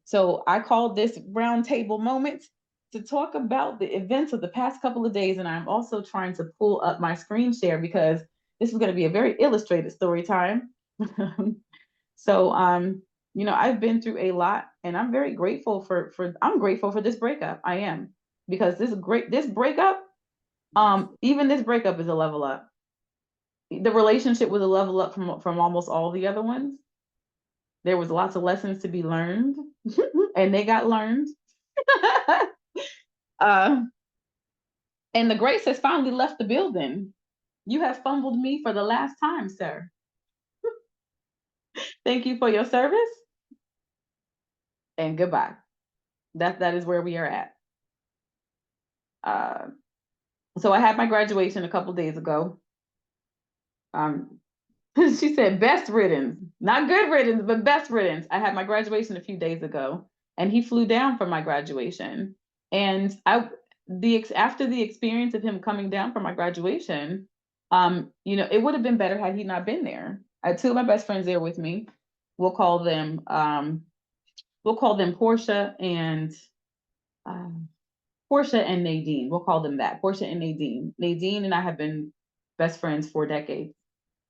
So I called this roundtable moment to talk about the events of the past couple of days. And I'm also trying to pull up my screen share because this is going to be a very illustrated story time. So, I've been through a lot, and I'm very grateful for I'm grateful for this breakup. I am, because this breakup, even this breakup is a level up. The relationship was a level up from almost all the other ones. There was lots of lessons to be learned, and they got learned. uh, and the grace has finally left the building. You have fumbled me for the last time, sir. Thank you for your service, and goodbye. That is where we are at. Uh, so I had my graduation a couple days ago. Um, she said best riddance, not good riddance, but best riddance. I had my graduation a few days ago, and he flew down for my graduation. And after the experience of him coming down for my graduation, it would have been better had he not been there. I had two of my best friends there with me. We'll call them Portia and um, Portia and Nadine. We'll call them that. Portia and Nadine. Nadine and I have been best friends for decades.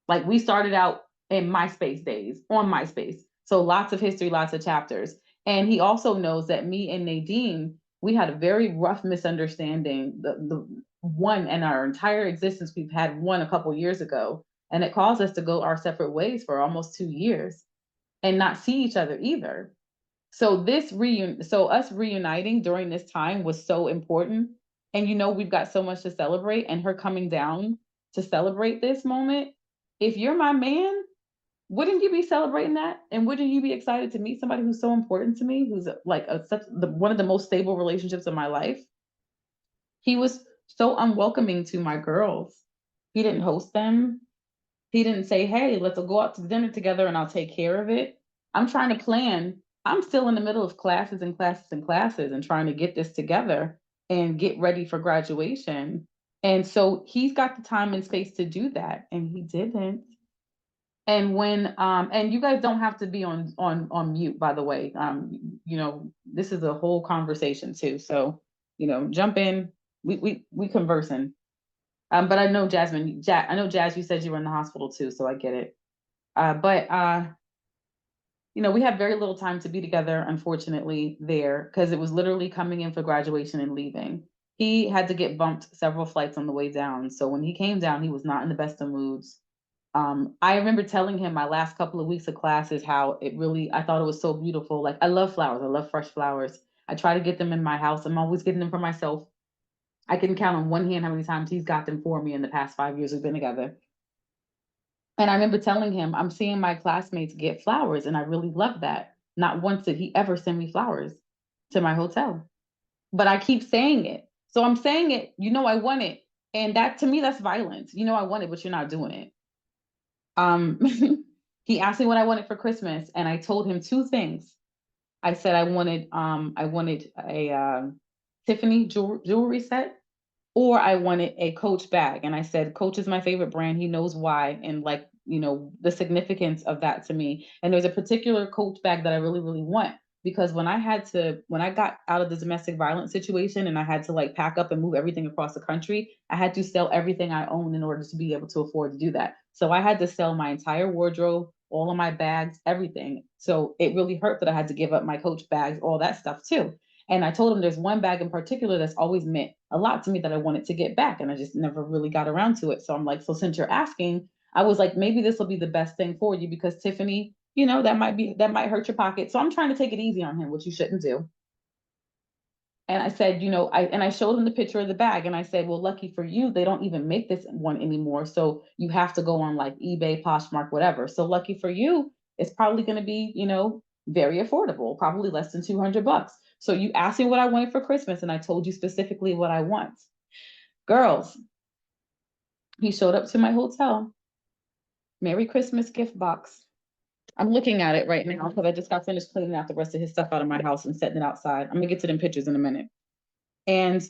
Like, we started out in MySpace days on MySpace. So lots of history, lots of chapters. And he also knows that me and Nadine, we had a very rough misunderstanding. The one in our entire existence, we've had one a couple years ago. And it caused us to go our separate ways for almost 2 years and not see each other either. So us reuniting during this time was so important. And we've got so much to celebrate, and her coming down to celebrate this moment. If you're my man, wouldn't you be celebrating that? And wouldn't you be excited to meet somebody who's so important to me, who's like one of the most stable relationships of my life? He was so unwelcoming to my girls. He didn't host them. He didn't say, hey, let's go out to dinner together and I'll take care of it. I'm trying to plan. I'm still in the middle of classes and classes and classes and trying to get this together and get ready for graduation. And so he's got the time and space to do that, and he didn't. And and you guys don't have to be on mute, by the way. This is a whole conversation too. So, jump in. We conversing. But I know I know Jazz, you said you were in the hospital too, so I get it. But we had very little time to be together, unfortunately, there, because it was literally coming in for graduation and leaving. He had to get bumped several flights on the way down. So when he came down, he was not in the best of moods. I remember telling him my last couple of weeks of classes how I thought it was so beautiful. Like, I love flowers. I love fresh flowers. I try to get them in my house. I'm always getting them for myself. I can count on one hand how many times he's got them for me in the past 5 years we've been together. And I remember telling him, I'm seeing my classmates get flowers, and I really love that. Not once did he ever send me flowers to my hotel. But I keep saying it. So I'm saying it, I want it. And that, to me, that's violence. I want it, but you're not doing it. Um, he asked me what I wanted for Christmas, and I told him two things. I said I wanted a Tiffany jewelry set, or I wanted a Coach bag. And I said, Coach is my favorite brand. He knows why, and like, the significance of that to me. And there's a particular Coach bag that I really, really want, because when I got out of the domestic violence situation and I had to like pack up and move everything across the country, I had to sell everything I owned in order to be able to afford to do that. So I had to sell my entire wardrobe, all of my bags, everything. So it really hurt that I had to give up my Coach bags, all that stuff too. And I told him there's one bag in particular that's always meant a lot to me that I wanted to get back. And I just never really got around to it. So I'm like, so since you're asking, I was like, maybe this will be the best thing for you, because Tiffany, that might hurt your pocket. So I'm trying to take it easy on him, which you shouldn't do. And I said, I showed him the picture of the bag, and I said, well, lucky for you, they don't even make this one anymore. So you have to go on like eBay, Poshmark, whatever. So lucky for you, it's probably going to be, very affordable, probably less than $200. So you asked me what I wanted for Christmas, and I told you specifically what I want. Girls, he showed up to my hotel. Merry Christmas gift box. I'm looking at it right now because I just got finished cleaning out the rest of his stuff out of my house and setting it outside. I'm gonna get to them pictures in a minute. And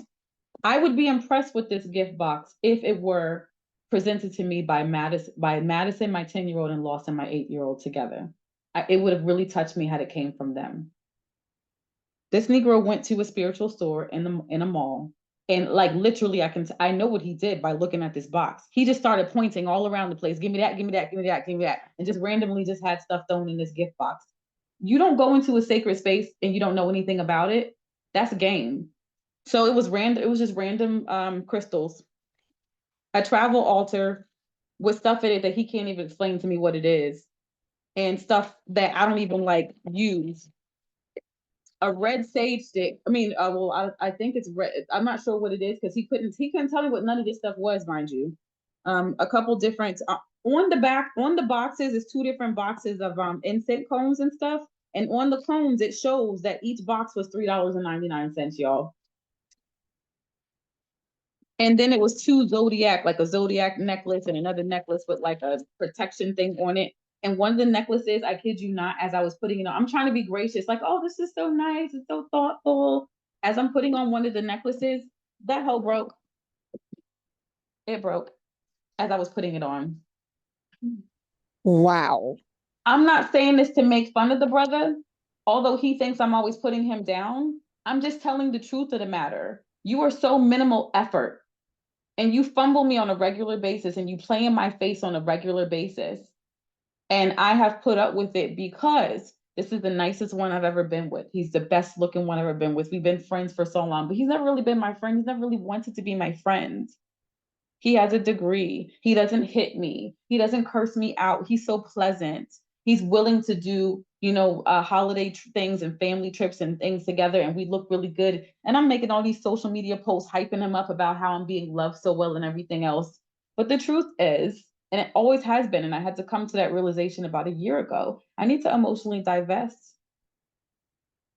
I would be impressed with this gift box if it were presented to me by Madison, my 10-year-old, and Lawson, my 8-year-old, together. It would have really touched me had it came from them. This Negro went to a spiritual store in a mall. And like literally, I know what he did by looking at this box. He just started pointing all around the place. Give me that, give me that, give me that, give me that. And just randomly just had stuff thrown in this gift box. You don't go into a sacred space and you don't know anything about it. That's a game. So it was random, it was just random crystals, a travel altar with stuff in it that he can't even explain to me what it is, and stuff that I don't even like use. A red sage stick. I mean, well, I think it's red. I'm not sure what it is because he couldn't tell me what none of this stuff was, mind you. A couple different on the back on the boxes is two different boxes of incense cones and stuff, and on the cones it shows that each box was $3.99, y'all. And then it was two zodiac, like a zodiac necklace and another necklace with like a protection thing on it. And one of the necklaces, I kid you not, as I was putting it on, I'm trying to be gracious, like, oh, this is so nice, it's so thoughtful. As I'm putting on one of the necklaces, that hoe broke. It broke as I was putting it on. Wow. I'm not saying this to make fun of the brother, although he thinks I'm always putting him down. I'm just telling the truth of the matter. You are so minimal effort and you fumble me on a regular basis and you play in my face on a regular basis. And I have put up with it because this is the nicest one I've ever been with. He's the best looking one I've ever been with. We've been friends for so long, but he's never really been my friend. He's never really wanted to be my friend. He has a degree. He doesn't hit me. He doesn't curse me out. He's so pleasant. He's willing to do, holiday things and family trips and things together. And we look really good. And I'm making all these social media posts, hyping him up about how I'm being loved so well and everything else. But the truth is, and it always has been, and I had to come to that realization about a year ago, I need to emotionally divest.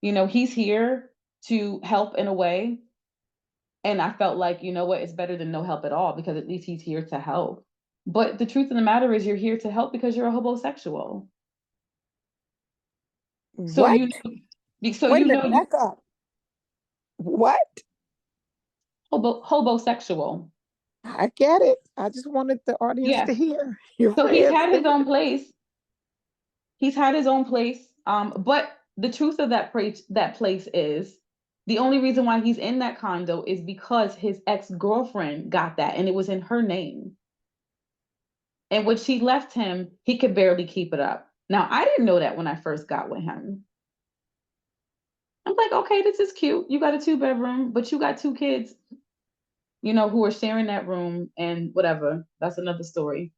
He's here to help in a way, and I felt like, you know what, it's better than no help at all because at least he's here to help. But the truth of the matter is, you're here to help because you're a homosexual. So What? you, so Wait a you minute, know you back up. What? homosexual. I get it. I just wanted the audience Yeah. to hear your So he's red had his own flag. place. He's had his own place. But the truth of that place is the only reason why he's in that condo is because his ex-girlfriend got that and it was in her name. And when she left him, he could barely keep it up. Now, I didn't know that when I first got with him. I'm like, okay, this is cute. You got a two-bedroom, but you got two kids, who are sharing that room and whatever. That's another story.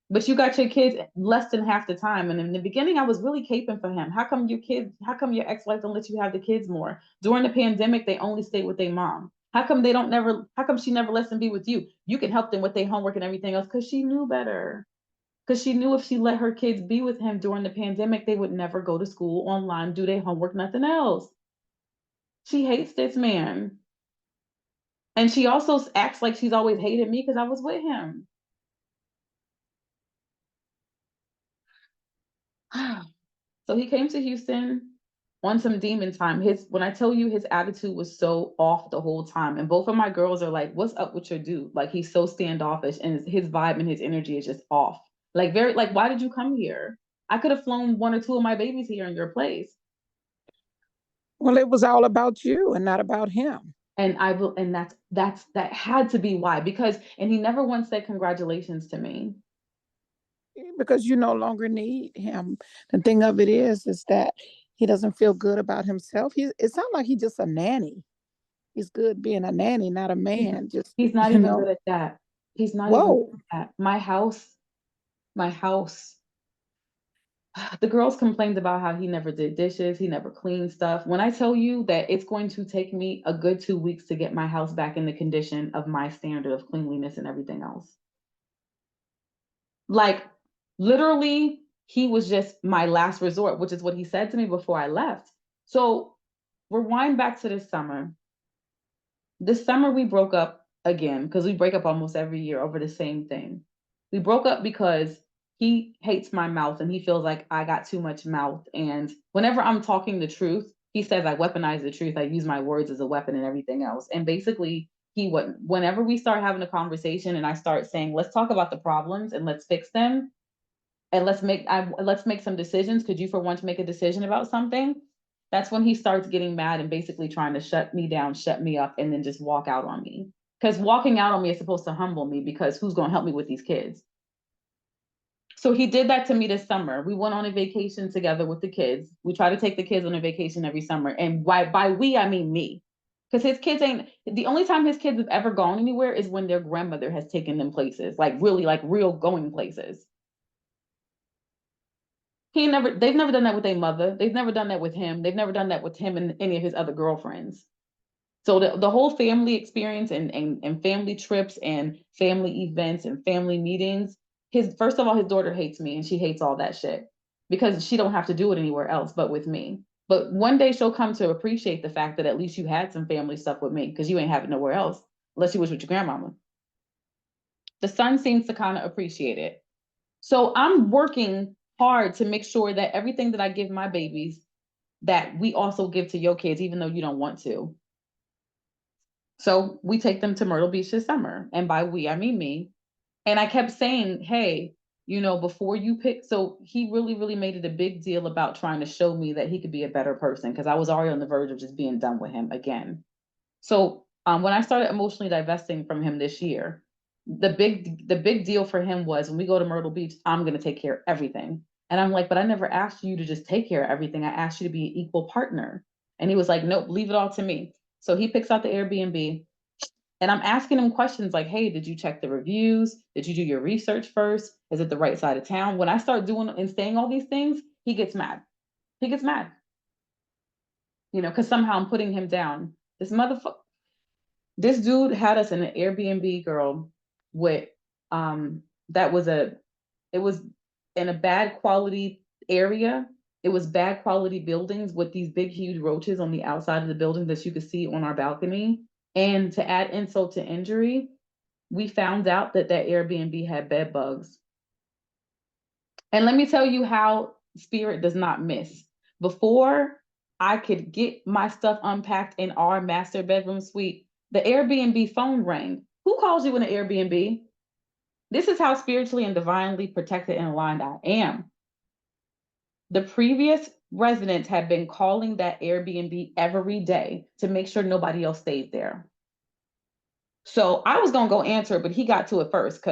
But you got your kids less than half the time. And in the beginning, I was really caping for him. How come your ex-wife don't let you have the kids more? During the pandemic, they only stayed with their mom. How come she never lets them be with you? You can help them with their homework and everything else because she knew better. Because she knew if she let her kids be with him during the pandemic, they would never go to school online, do their homework, nothing else. She hates this man. And she also acts like she's always hated me because I was with him. So he came to Houston on some demon time. When I tell you his attitude was so off the whole time, and both of my girls are like, "What's up with your dude? Like he's so standoffish, and his vibe and his energy is just off. Like very like, why did you come here? I could have flown one or two of my babies here in your place." Well, it was all about you and not about him. And I will, and that had to be why and he never once said congratulations to me. Because you no longer need him. The thing of it is that he doesn't feel good about himself. It sounds like he's just a nanny. He's good being a nanny, not a He's, man. Just, he's not you even know, good at that. He's not even good whoa. at that. My house. The girls complained about how he never did dishes, he never cleaned stuff. When I tell you that it's going to take me a good 2 weeks to get my house back in the condition of my standard of cleanliness and everything else. Like literally, he was just my last resort, which is what he said to me before I left. So rewind back to this summer. This summer we broke up again because we break up almost every year over the same thing. We broke up because he hates my mouth and he feels like I got too much mouth. And whenever I'm talking the truth, he says I weaponize the truth. I use my words as a weapon and everything else. And basically, whenever we start having a conversation and I start saying, let's talk about the problems and let's fix them and let's make some decisions. Could you for once make a decision about something? That's when he starts getting mad and basically trying to shut me down, shut me up, and then just walk out on me. Because walking out on me is supposed to humble me, because who's going to help me with these kids? So he did that to me this summer. We went on a vacation together with the kids. We try to take the kids on a vacation every summer. And by we, I mean me. Because his kids ain't, the only time his kids have ever gone anywhere is when their grandmother has taken them places, like really, like real going places. They've never done that with their mother. They've never done that with him. They've never done that with him and any of his other girlfriends. So the whole family experience and family trips and family events and family meetings, his first of all, his daughter hates me and she hates all that shit because she don't have to do it anywhere else but with me. But one day she'll come to appreciate the fact that at least you had some family stuff with me because you ain't have it nowhere else unless you was with your grandmama. The son seems to kind of appreciate it. So I'm working hard to make sure that everything that I give my babies, that we also give to your kids, even though you don't want to. So we take them to Myrtle Beach this summer. And by we, I mean me. And I kept saying, hey, before you pick, so he really, really made it a big deal about trying to show me that he could be a better person because I was already on the verge of just being done with him again. So when I started emotionally divesting from him this year, the big deal for him was when we go to Myrtle Beach, I'm gonna take care of everything. And I'm like, but I never asked you to just take care of everything. I asked you to be an equal partner. And he was like, nope, leave it all to me. So he picks out the Airbnb and I'm asking him questions like, hey, did you check the reviews? Did you do your research first? Is it the right side of town? When I start doing and saying all these things, he gets mad. He gets mad, because somehow I'm putting him down. This dude had us in an Airbnb, girl, with that was it was in a bad quality area. It was bad quality buildings with these big huge roaches on the outside of the building that you could see on our balcony. And to add insult to injury, we found out that Airbnb had bed bugs. And let me tell you how spirit does not miss. Before I could get my stuff unpacked in our master bedroom suite, the Airbnb phone rang. Who calls you in an Airbnb? This is how spiritually and divinely protected and aligned I am. The previous residents had been calling that Airbnb every day to make sure nobody else stayed there. So I was gonna go answer it, but he got to it first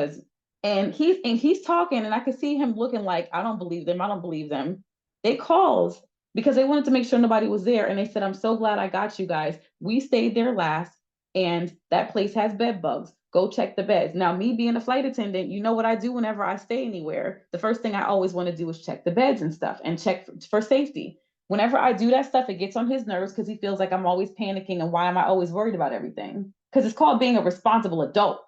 and he's talking, and I could see him looking like, I don't believe them. I don't believe them. They called because they wanted to make sure nobody was there. And they said, I'm so glad I got you guys. We stayed there last, and that place has bed bugs. Go check the beds. Now, me being a flight attendant, you know what I do whenever I stay anywhere? The first thing I always want to do is check the beds and stuff and check for safety. Whenever I do that stuff, it gets on his nerves because he feels like I'm always panicking and why am I always worried about everything? Because it's called being a responsible adult.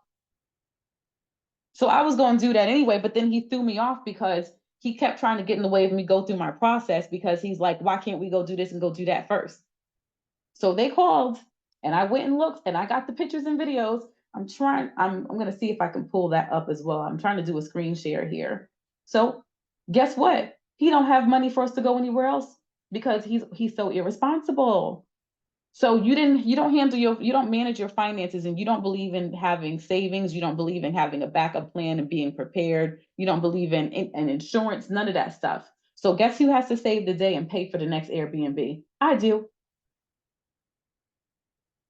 So I was going to do that anyway, but then he threw me off because he kept trying to get in the way of me go through my process because he's like, why can't we go do this and go do that first? So they called and I went and looked and I got the pictures and videos. I'm going to see if I can pull that up as well. I'm trying to do a screen share here. So guess what? He don't have money for us to go anywhere else because he's so irresponsible. So you don't manage your finances, and you don't believe in having savings. You don't believe in having a backup plan and being prepared. You don't believe in insurance, none of that stuff. So guess who has to save the day and pay for the next Airbnb? I do.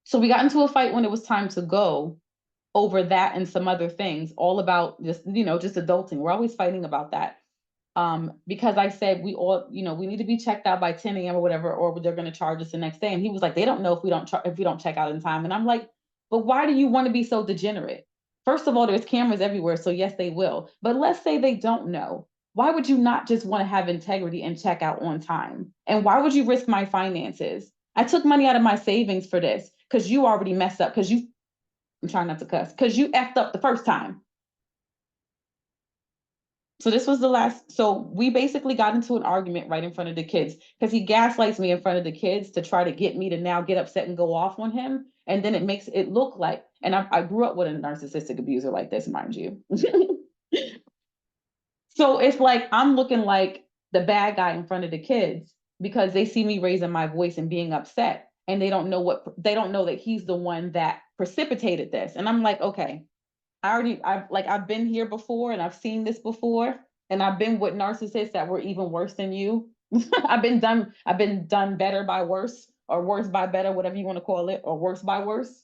So we got into a fight when it was time to go over that and some other things, all about just adulting. We're always fighting about that. Because I said we all, we need to be checked out by 10 a.m. or whatever, or they're going to charge us the next day. And he was like, they don't know if we don't check out in time. And I'm like, but why do you want to be so degenerate? First of all, there's cameras everywhere, so yes, they will. But let's say they don't know. Why would you not just want to have integrity and check out on time? And why would you risk my finances? I took money out of my savings for this because you already messed up. I'm trying not to cuss, because you effed up the first time. So this was the last. So we basically got into an argument right in front of the kids because he gaslights me in front of the kids to try to get me to now get upset and go off on him. And then it makes it look like, and I grew up with a narcissistic abuser like this, mind you. So it's like I'm looking like the bad guy in front of the kids because they see me raising my voice and being upset. And they don't know that he's the one that precipitated this. And I'm like, okay, I've been here before and I've seen this before, and I've been with narcissists that were even worse than you. I've been done better by worse, or worse by better, whatever you want to call it, or worse by worse.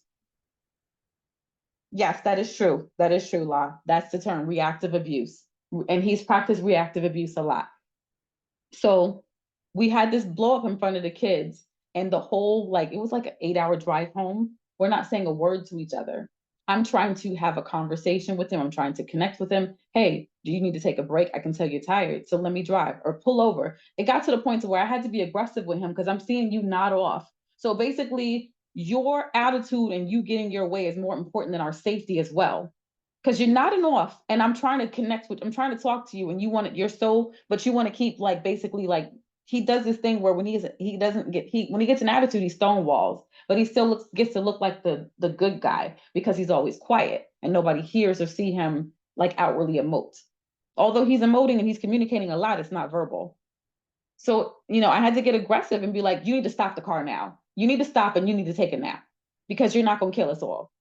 Yes, that is true. That is true, La. That's the term, reactive abuse. And he's practiced reactive abuse a lot. So we had this blow up in front of the kids, and the whole, like, it was like an 8 hour drive home. We're not saying a word to each other. I'm trying to have a conversation with him. I'm trying to connect with him. Hey, do you need to take a break? I can tell you're tired. So let me drive or pull over. It got to the point to where I had to be aggressive with him because I'm seeing you nod off. So basically, your attitude and you getting your way is more important than our safety as well, because you're nodding off and I'm trying to connect with, I'm trying to talk to you, and you want it, you're so, but you want to keep, like, basically, like, he does this thing where when he doesn't get, he, when he gets an attitude, he stonewalls, but he still gets to look like the good guy because he's always quiet and nobody hears or see him like outwardly emote. Although he's emoting and he's communicating a lot, it's not verbal. So, I had to get aggressive and be like, you need to stop the car now. You need to stop and you need to take a nap because you're not going to kill us all.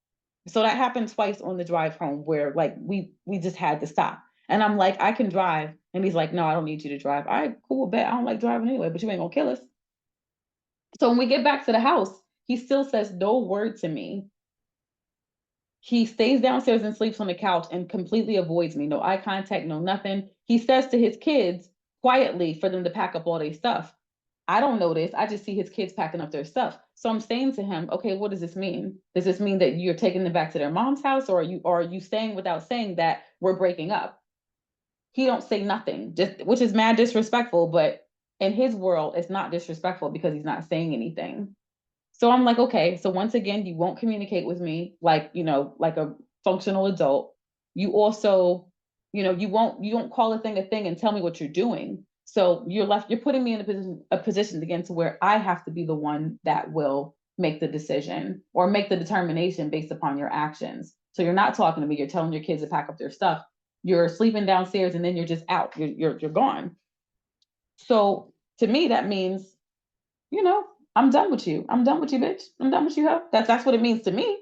So that happened twice on the drive home where, like, we just had to stop. And I'm like, I can drive. And he's like, no, I don't need you to drive. All right, cool, bet. I don't like driving anyway, but you ain't gonna kill us. So when we get back to the house, he still says no word to me. He stays downstairs and sleeps on the couch and completely avoids me. No eye contact, no nothing. He says to his kids quietly for them to pack up all their stuff. I don't notice. I just see his kids packing up their stuff. So I'm saying to him, okay, what does this mean? Does this mean that you're taking them back to their mom's house, or are you saying without saying that we're breaking up? He don't say nothing, just, which is mad disrespectful, but in his world, it's not disrespectful because he's not saying anything. So I'm like, okay, so once again, you won't communicate with me like, like a functional adult. You also, you don't call a thing and tell me what you're doing. So you're putting me in a position again to where I have to be the one that will make the decision or make the determination based upon your actions. So you're not talking to me, you're telling your kids to pack up their stuff. You're sleeping downstairs and then you're just out. You're gone. So to me, that means, you know, I'm done with you. I'm done with you, bitch. I'm done with you, huh? That's what it means to me.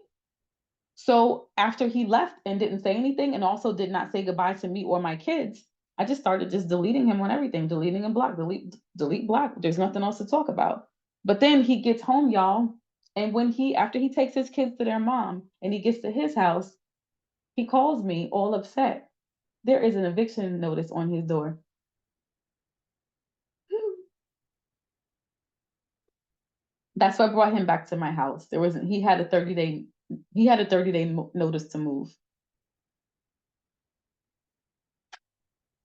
So after he left and didn't say anything and also did not say goodbye to me or my kids, I just started just deleting him on everything, deleting and block, delete, block. There's nothing else to talk about. But then he gets home, y'all. And after he takes his kids to their mom and he gets to his house, he calls me all upset. There is an eviction notice on his door. That's what brought him back to my house. There wasn't, he had a 30-day notice to move.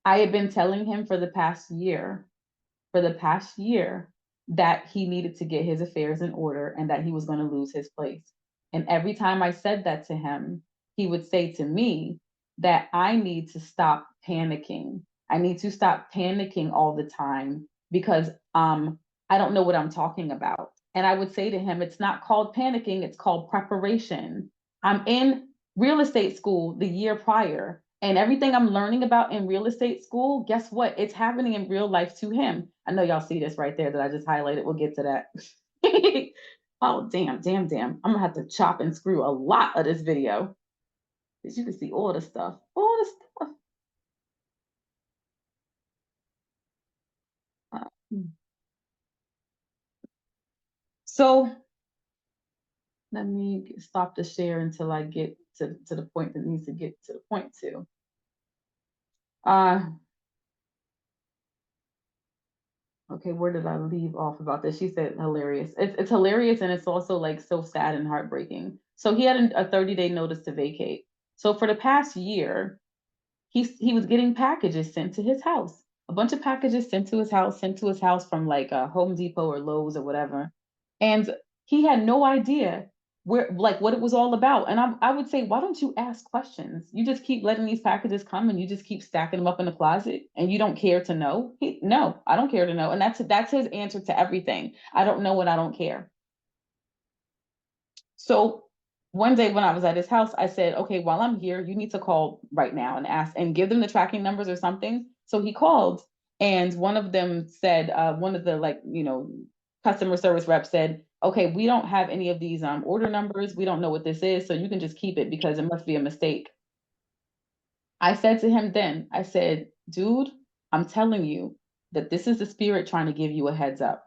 I had been telling him for the past year, that he needed to get his affairs in order and that he was going to lose his place. And every time I said that to him, he would say to me that I need to stop panicking. I need to stop panicking all the time because I don't know what I'm talking about. And I would say to him, it's not called panicking, it's called preparation. I'm in real estate school the year prior. And everything I'm learning about in real estate school, guess what? It's happening in real life to him. I know y'all see this right there that I just highlighted. We'll get to that. Oh, damn, damn, damn. I'm gonna have to chop and screw a lot of this video because you can see all the stuff. All the stuff. Uh, so let me stop the share until I get to the point that needs to get to the point to. Uh okay, where did I leave off about this? She said hilarious. It's hilarious and it's also like so sad and heartbreaking. So he had a 30-day notice to vacate. So for the past year, he was getting packages sent to his house. A bunch of packages sent to his house from like Home Depot or Lowe's or whatever. And he had no idea where, like, what it was all about. And I would say, why don't you ask questions? You just keep letting these packages come and you just keep stacking them up in the closet and you don't care to know. No, I don't care to know. And that's his answer to everything. I don't know what I don't care. So one day when I was at his house, I said, okay, while I'm here, you need to call right now and ask and give them the tracking numbers or something. So he called and one of them said, one of the, like, customer service reps said, okay, we don't have any of these order numbers. We don't know what this is. So you can just keep it because it must be a mistake. I said to him then, I said, dude, I'm telling you, that this is the spirit trying to give you a heads up,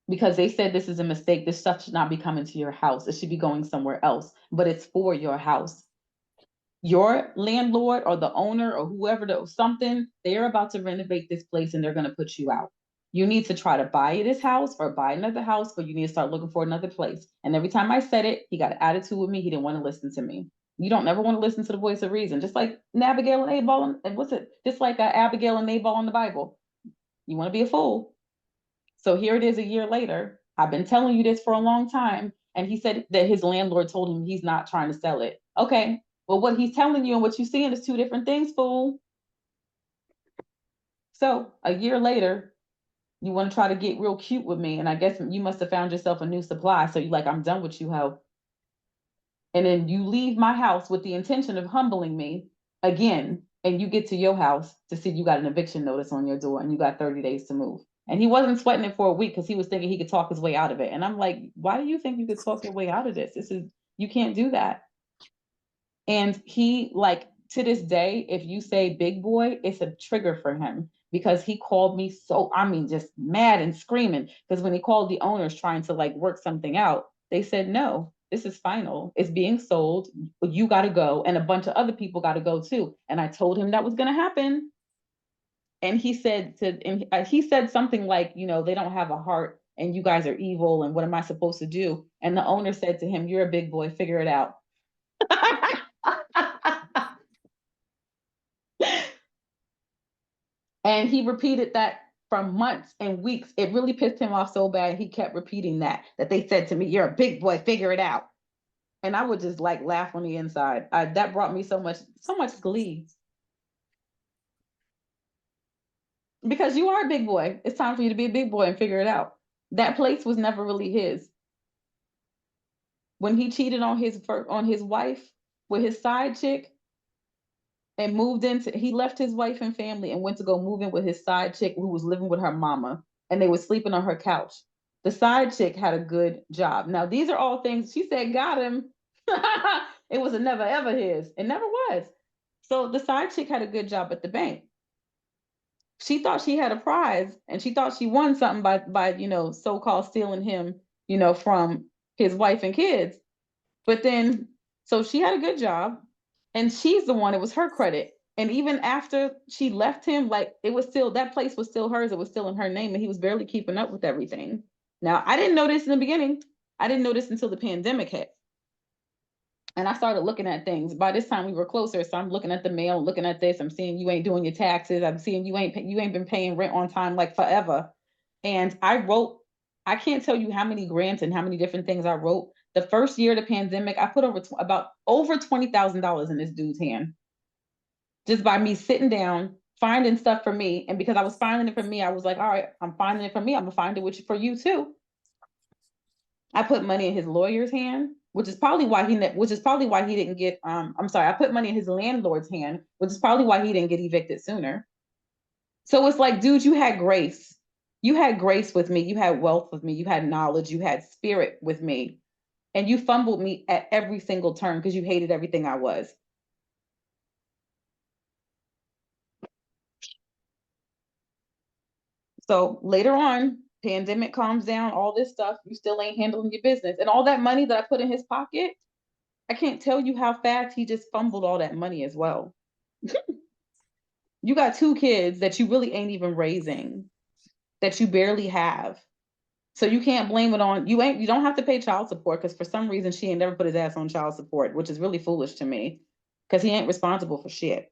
because they said this is a mistake. This stuff should not be coming to your house. It should be going somewhere else, but it's for your house. Your landlord or the owner or whoever, something, they're about to renovate this place and they're going to put you out. You need to try to buy this house or buy another house, but you need to start looking for another place. And every time I said it, he got an attitude with me. He didn't want to listen to me. You don't never want to listen to the voice of reason. Just like Abigail and Nabal, and what's it? Just like Abigail and Nabal in the Bible. You want to be a fool. So here it is a year later. I've been telling you this for a long time. And he said that his landlord told him he's not trying to sell it. Okay. Well, what he's telling you and what you're seeing is two different things, fool. So a year later, you want to try to get real cute with me. And I guess you must have found yourself a new supply. So you're like, I'm done with you, ho. And then you leave my house with the intention of humbling me again. And you get to your house to see you got an eviction notice on your door and you got 30 days to move. And he wasn't sweating it for a week because he was thinking he could talk his way out of it. And I'm like, why do you think you could talk your way out of this? You can't do that. And he, like, to this day, if you say big boy, it's a trigger for him because he called me just mad and screaming. Because when he called the owners trying to like work something out, they said, no, this is final. It's being sold. You got to go. And a bunch of other people got to go too. And I told him that was going to happen. And he said something like, they don't have a heart and you guys are evil. And what am I supposed to do? And the owner said to him, you're a big boy, figure it out. And he repeated that for months and weeks. It really pissed him off so bad. He kept repeating that they said to me, you're a big boy, figure it out. And I would just like laugh on the inside. That brought me so much glee. Because you are a big boy. It's time for you to be a big boy and figure it out. That place was never really his. When he cheated on his wife with his side chick, and he left his wife and family and went to go move in with his side chick who was living with her mama, and they were sleeping on her couch. The side chick had a good job. Now, these are all things she said got him. It was a never ever his. It never was. So the side chick had a good job at the bank. She thought she had a prize and she thought she won something by so-called stealing him, from his wife and kids. But then, so she had a good job. And she's the one, it was her credit. And even after she left him, like that place was still hers. It was still in her name. And he was barely keeping up with everything. Now, I didn't know this in the beginning. I didn't know this until the pandemic hit. And I started looking at things. By this time we were closer. So I'm looking at the mail, looking at this. I'm seeing you ain't doing your taxes. I'm seeing you ain't been paying rent on time like forever. And I can't tell you how many grants and how many different things I wrote. The first year of the pandemic, I put about over $20,000 in this dude's hand. Just by me sitting down, finding stuff for me. And because I was finding it for me, I was like, all right, I'm finding it for me. I'm gonna find it for you too. I put money in his lawyer's hand, which is probably why he didn't get I put money in his landlord's hand, which is probably why he didn't get evicted sooner. So it's like, dude, you had grace. You had grace with me. You had wealth with me. You had knowledge. You had spirit with me. And you fumbled me at every single turn because you hated everything I was. So later on, pandemic calms down, all this stuff, you still ain't handling your business. And all that money that I put in his pocket, I can't tell you how fast he just fumbled all that money as well. You got 2 kids that you really ain't even raising, that you barely have. So you can't blame it on you. You don't have to pay child support because for some reason she ain't never put his ass on child support, which is really foolish to me because he ain't responsible for shit.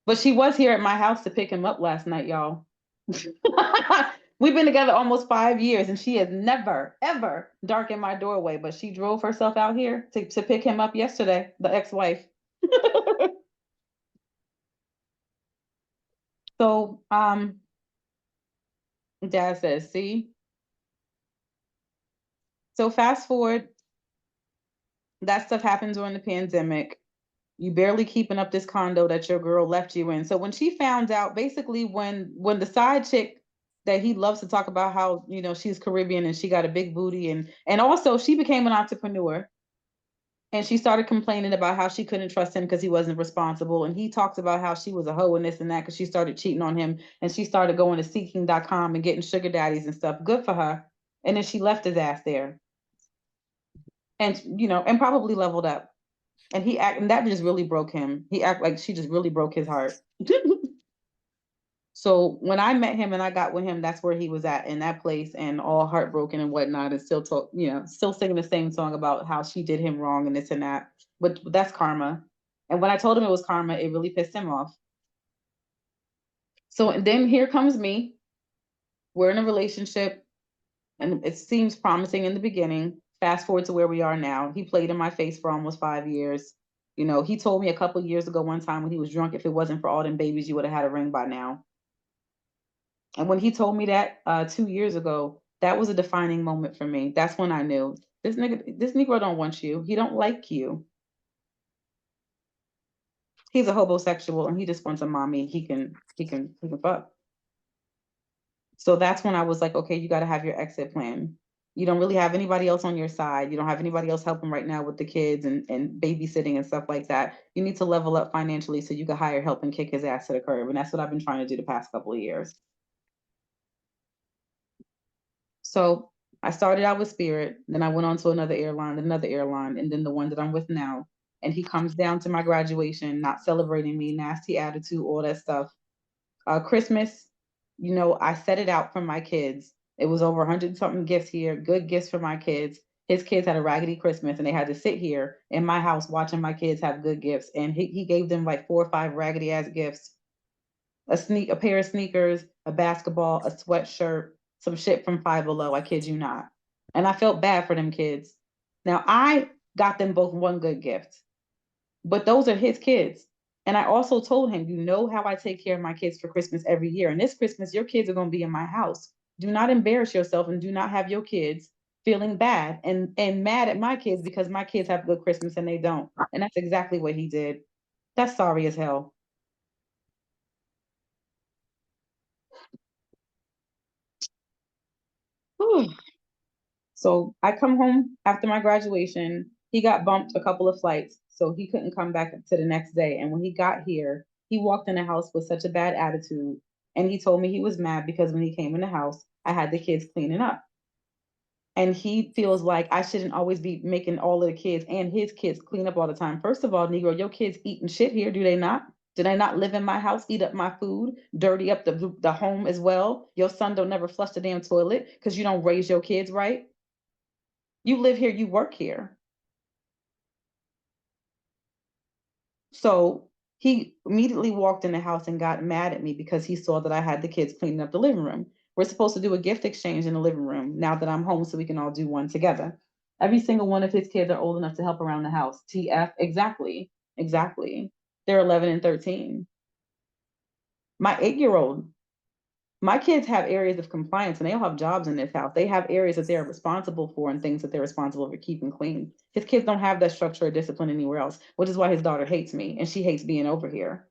But she was here at my house to pick him up last night, y'all. We've been together almost 5 years and she has never, ever darkened my doorway, but she drove herself out here to pick him up yesterday, the ex-wife. So, Dad says, see? So fast forward, that stuff happened during the pandemic. You barely keeping up this condo that your girl left you in. So when she found out, basically when the side chick that he loves to talk about how, she's Caribbean and she got a big booty and also she became an entrepreneur. And she started complaining about how she couldn't trust him because he wasn't responsible. And he talked about how she was a hoe and this and that because she started cheating on him. And she started going to seeking.com and getting sugar daddies and stuff. Good for her. And then she left his ass there. And and probably leveled up. And that just really broke him. He act like she just really broke his heart. So when I met him and I got with him, that's where he was at, in that place, and all heartbroken and whatnot, and still talk, still singing the same song about how she did him wrong and this and that. But that's karma. And when I told him it was karma, it really pissed him off. So and then here comes me. We're in a relationship, and it seems promising in the beginning. Fast forward to where we are now. He played in my face for almost 5 years. He told me a couple of years ago, one time when he was drunk, if it wasn't for all them babies, you would have had a ring by now. And when he told me that 2 years ago, that was a defining moment for me. That's when I knew this Negro don't want you. He don't like you. He's a homosexual and he just wants a mommy he can fuck. So that's when I was like, okay, you got to have your exit plan. You don't really have anybody else on your side. You don't have anybody else helping right now with the kids and babysitting and stuff like that. You need to level up financially so you can hire help and kick his ass to the curb. And that's what I've been trying to do the past couple of years. So I started out with Spirit, then I went on to another airline, and then the one that I'm with now. And he comes down to my graduation, not celebrating me, nasty attitude, all that stuff. Christmas, I set it out for my kids. It was over 100 something gifts here, good gifts for my kids. His kids had a raggedy Christmas and they had to sit here in my house watching my kids have good gifts. And he gave them like 4 or 5 raggedy ass gifts: a pair of sneakers, a basketball, a sweatshirt, some shit from Five Below. I kid you not. And I felt bad for them kids. Now I got them both one good gift, but those are his kids. And I also told him, you know how I take care of my kids for Christmas every year. And this Christmas, your kids are going to be in my house. Do not embarrass yourself and do not have your kids feeling bad and mad at my kids because my kids have a good Christmas and they don't. And that's exactly what he did. That's sorry as hell. Whew. So I come home after my graduation. He got bumped a couple of flights, so he couldn't come back to the next day. And when he got here, he walked in the house with such a bad attitude. And he told me he was mad because when he came in the house, I had the kids cleaning up. And he feels like I shouldn't always be making all of the kids and his kids clean up all the time. First of all, Negro, your kids eating shit here, do they not? Do they not live in my house, eat up my food, dirty up the home as well? Your son don't never flush the damn toilet because you don't raise your kids right. You live here, you work here. So he immediately walked in the house and got mad at me because he saw that I had the kids cleaning up the living room. We're supposed to do a gift exchange in the living room now that I'm home so we can all do one together. Every single one of his kids are old enough to help around the house. TF, exactly. Exactly. They're 11 and 13. My 8-year old, my kids have areas of compliance and they all have jobs in this house. They have areas that they're responsible for and things that they're responsible for keeping clean. His kids don't have that structure or discipline anywhere else, which is why his daughter hates me and she hates being over here.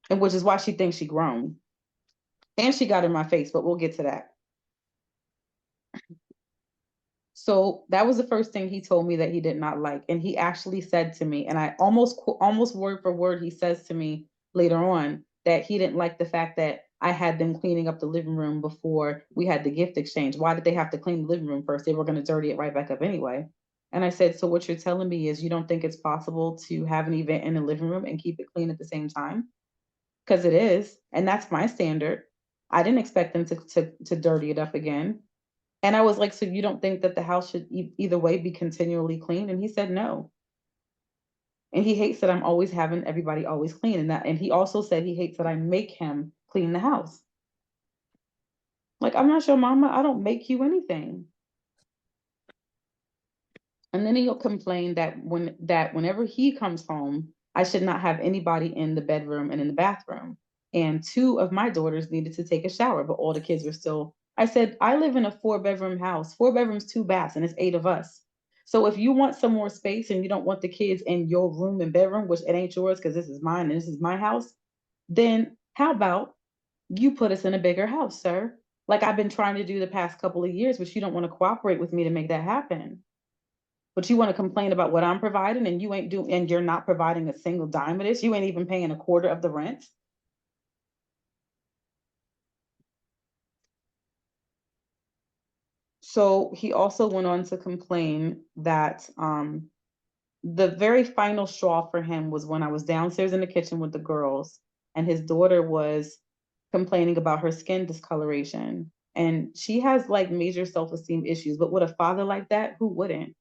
And which is why she thinks she grown. And she got in my face, but we'll get to that. So that was the first thing he told me that he did not like. And he actually said to me, and I almost word for word, he says to me later on that he didn't like the fact that I had them cleaning up the living room before we had the gift exchange. Why did they have to clean the living room first? They were going to dirty it right back up anyway. And I said, so what you're telling me is you don't think it's possible to have an event in the living room and keep it clean at the same time? Because it is. And that's my standard. I didn't expect them to dirty it up again. And I was like, so you don't think that the house should either way be continually clean? And he said no. And he hates that I'm always having everybody always clean. And he also said he hates that I make him clean the house. Like, I'm not your mama. I don't make you anything. And then he'll complain that whenever he comes home, I should not have anybody in the bedroom and in the bathroom. And 2 of my daughters needed to take a shower, but all the kids were still. I said, I live in a 4 bedroom house, 4 bedrooms, 2 baths, and it's 8 of us. So if you want some more space and you don't want the kids in your room and bedroom, which it ain't yours because this is mine and this is my house, then how about you put us in a bigger house, sir? like I've been trying to do the past couple of years, but you don't want to cooperate with me to make that happen. But you want to complain about what I'm providing and you ain't doing, and you're not providing a single dime of this. You ain't even paying a quarter of the rent. So he also went on to complain that the very final straw for him was when I was downstairs in the kitchen with the girls and his daughter was complaining about her skin discoloration. And she has like major self-esteem issues, but with a father like that, who wouldn't?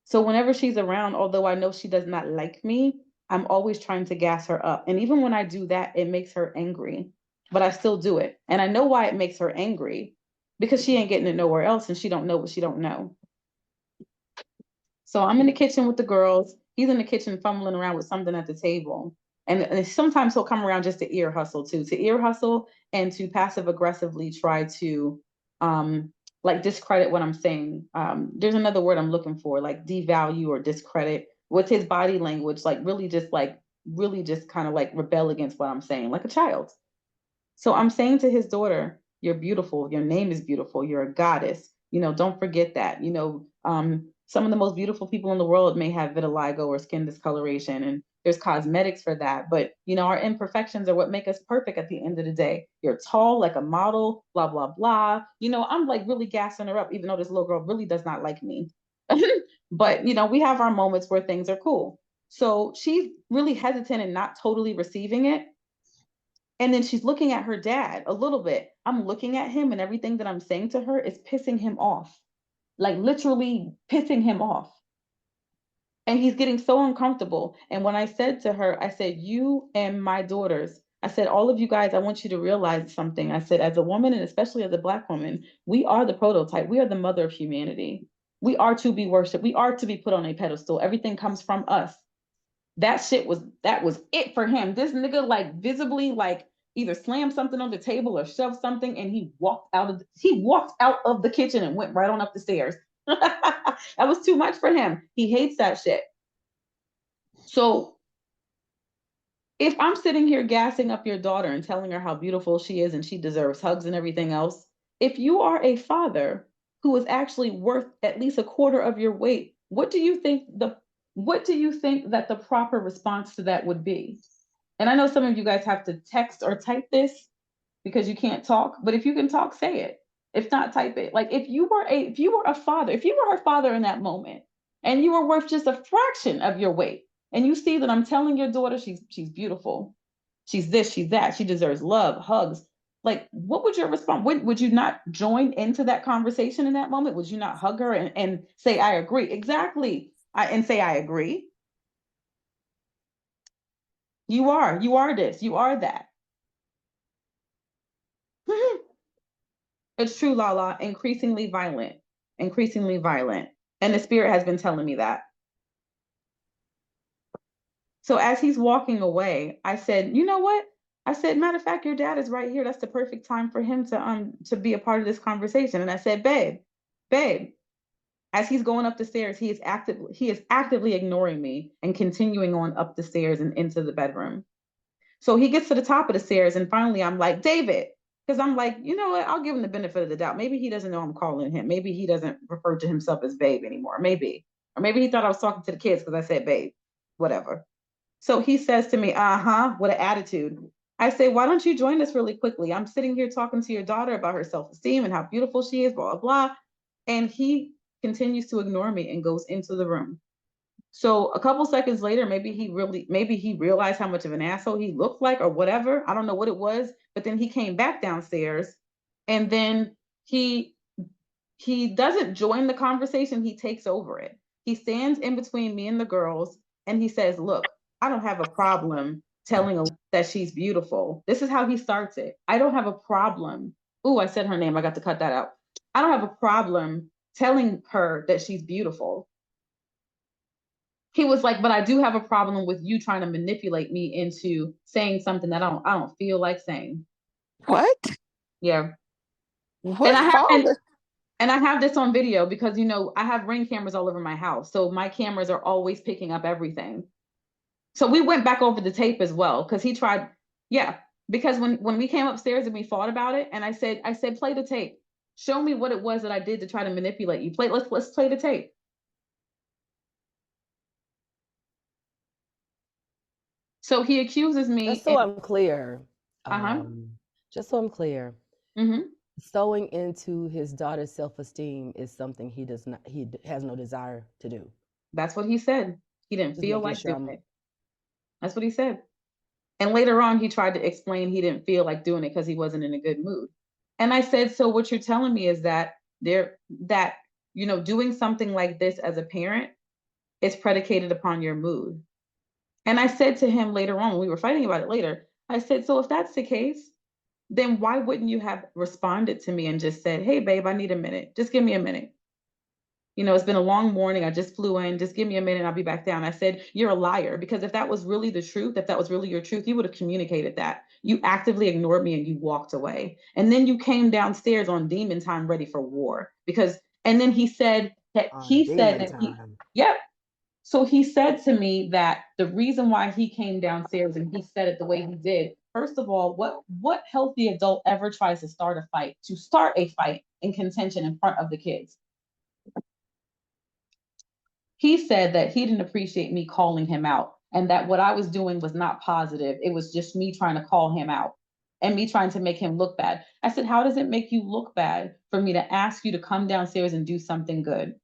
So whenever she's around, although I know she does not like me, I'm always trying to gas her up. And even when I do that, it makes her angry, but I still do it. And I know why it makes her angry because she ain't getting it nowhere else and she don't know what she don't know. So I'm in the kitchen with the girls. He's in the kitchen fumbling around with something at the table. And sometimes he'll come around just to ear hustle too, to ear hustle and to passive aggressively try to like discredit what I'm saying. There's another word I'm looking for, like devalue or discredit with his body language, like really just kind of like rebel against what I'm saying, like a child. So I'm saying to his daughter, you're beautiful. Your name is beautiful. You're a goddess. Don't forget that. Some of the most beautiful people in the world may have vitiligo or skin discoloration, and there's cosmetics for that. But, our imperfections are what make us perfect at the end of the day. You're tall like a model, blah, blah, blah. I'm like really gassing her up, even though this little girl really does not like me. But, we have our moments where things are cool. So she's really hesitant and not totally receiving it. And then she's looking at her dad a little bit. I'm looking at him, and everything that I'm saying to her is pissing him off, like literally pissing him off. And he's getting so uncomfortable. And when I said to her, I said, you and my daughters, I said, all of you guys, I want you to realize something. I said, as a woman, and especially as a Black woman, we are the prototype. We are the mother of humanity. We are to be worshiped. We are to be put on a pedestal. Everything comes from us. That was it for him. This nigga like visibly like either slammed something on the table or shoved something, and he walked out of the kitchen and went right on up the stairs. That was too much for him. He hates that shit. So if I'm sitting here gassing up your daughter and telling her how beautiful she is and she deserves hugs and everything else, if you are a father who is actually worth at least a quarter of your weight, what do you think that the proper response to that would be? And I know some of you guys have to text or type this because you can't talk, but if you can talk, say it. If not, type it. Like if you were a father, if you were her father in that moment and you were worth just a fraction of your weight, and you see that I'm telling your daughter she's beautiful, she's this, she's that, she deserves love, hugs. Like, what would your response? Would you not join into that conversation in that moment? Would you not hug her and say, I agree? Exactly. And say, I agree. You are this, you are that. It's true, Lala, increasingly violent. And the spirit has been telling me that. So as he's walking away, I said, you know what? I said, matter of fact, your dad is right here. That's the perfect time for him to be a part of this conversation. And I said, babe, as he's going up the stairs, he is actively ignoring me and continuing on up the stairs and into the bedroom. So he gets to the top of the stairs, and finally I'm like, David, because I'm like, you know what? I'll give him the benefit of the doubt. Maybe he doesn't know I'm calling him. Maybe he doesn't refer to himself as babe anymore. Maybe. Or maybe he thought I was talking to the kids because I said babe. Whatever. So he says to me, uh-huh, with an attitude. I say, why don't you join us really quickly? I'm sitting here talking to your daughter about her self-esteem and how beautiful she is, blah, blah, blah. And he continues to ignore me and goes into the room. So a couple seconds later, maybe he realized how much of an asshole he looked like or whatever. I don't know what it was, but then he came back downstairs, and then he doesn't join the conversation, he takes over it. He stands in between me and the girls and he says, look, I don't have a problem telling her that she's beautiful. This is how he starts it. I don't have a problem. Ooh, I said her name. I got to cut that out. I don't have a problem telling her that she's beautiful. He was like, but I do have a problem with you trying to manipulate me into saying something that I don't feel like saying. What? Yeah. What father? And I have this on video because I have Ring cameras all over my house. So my cameras are always picking up everything. So we went back over the tape as well because he tried, yeah. because when we came upstairs and we fought about it, and I said, play the tape. Show me what it was that I did to try to manipulate you. Let's play the tape. So he accuses Just me so I'm clear, uh-huh. just so I'm clear, Mm-hmm. sewing into his daughter's self-esteem is something he has no desire to do. That's what he said. He didn't Just feel making like sure doing I'm it. That's what he said. And later on, he tried to explain he didn't feel like doing it because he wasn't in a good mood. And I said, so what you're telling me is that that doing something like this as a parent is predicated upon your mood. And I said to him later on, when we were fighting about it later, I said, so if that's the case, then why wouldn't you have responded to me and just said, hey, babe, I need a minute. Just give me a minute. It's been a long morning. I just flew in. Just give me a minute and I'll be back down. I said, you're a liar. Because if that was really the truth, if that was really your truth, you would have communicated that. You actively ignored me and you walked away. And then you came downstairs on demon time ready for war. And then on demon that he, time. yep. So he said to me that the reason why he came downstairs and he said it the way he did, first of all, what healthy adult ever tries to start a fight in contention in front of the kids? He said that he didn't appreciate me calling him out and that what I was doing was not positive. It was just me trying to call him out and me trying to make him look bad. I said, how does it make you look bad for me to ask you to come downstairs and do something good?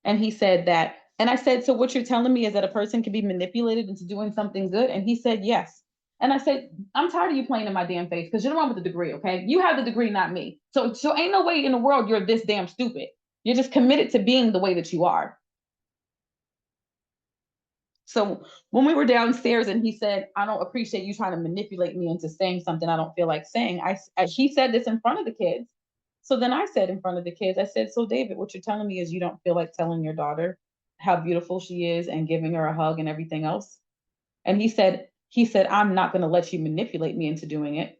And he said that, and I said, so what you're telling me is that a person can be manipulated into doing something good? And he said, yes. And I said, I'm tired of you playing in my damn face because you're the one with the degree, okay? You have the degree, not me. So ain't no way in the world you're this damn stupid. You're just committed to being the way that you are. So when we were downstairs and he said, I don't appreciate you trying to manipulate me into saying something I don't feel like saying, he said this in front of the kids. So then I said in front of the kids, I said, so David, what you're telling me is you don't feel like telling your daughter how beautiful she is and giving her a hug and everything else. And he said, I'm not going to let you manipulate me into doing it.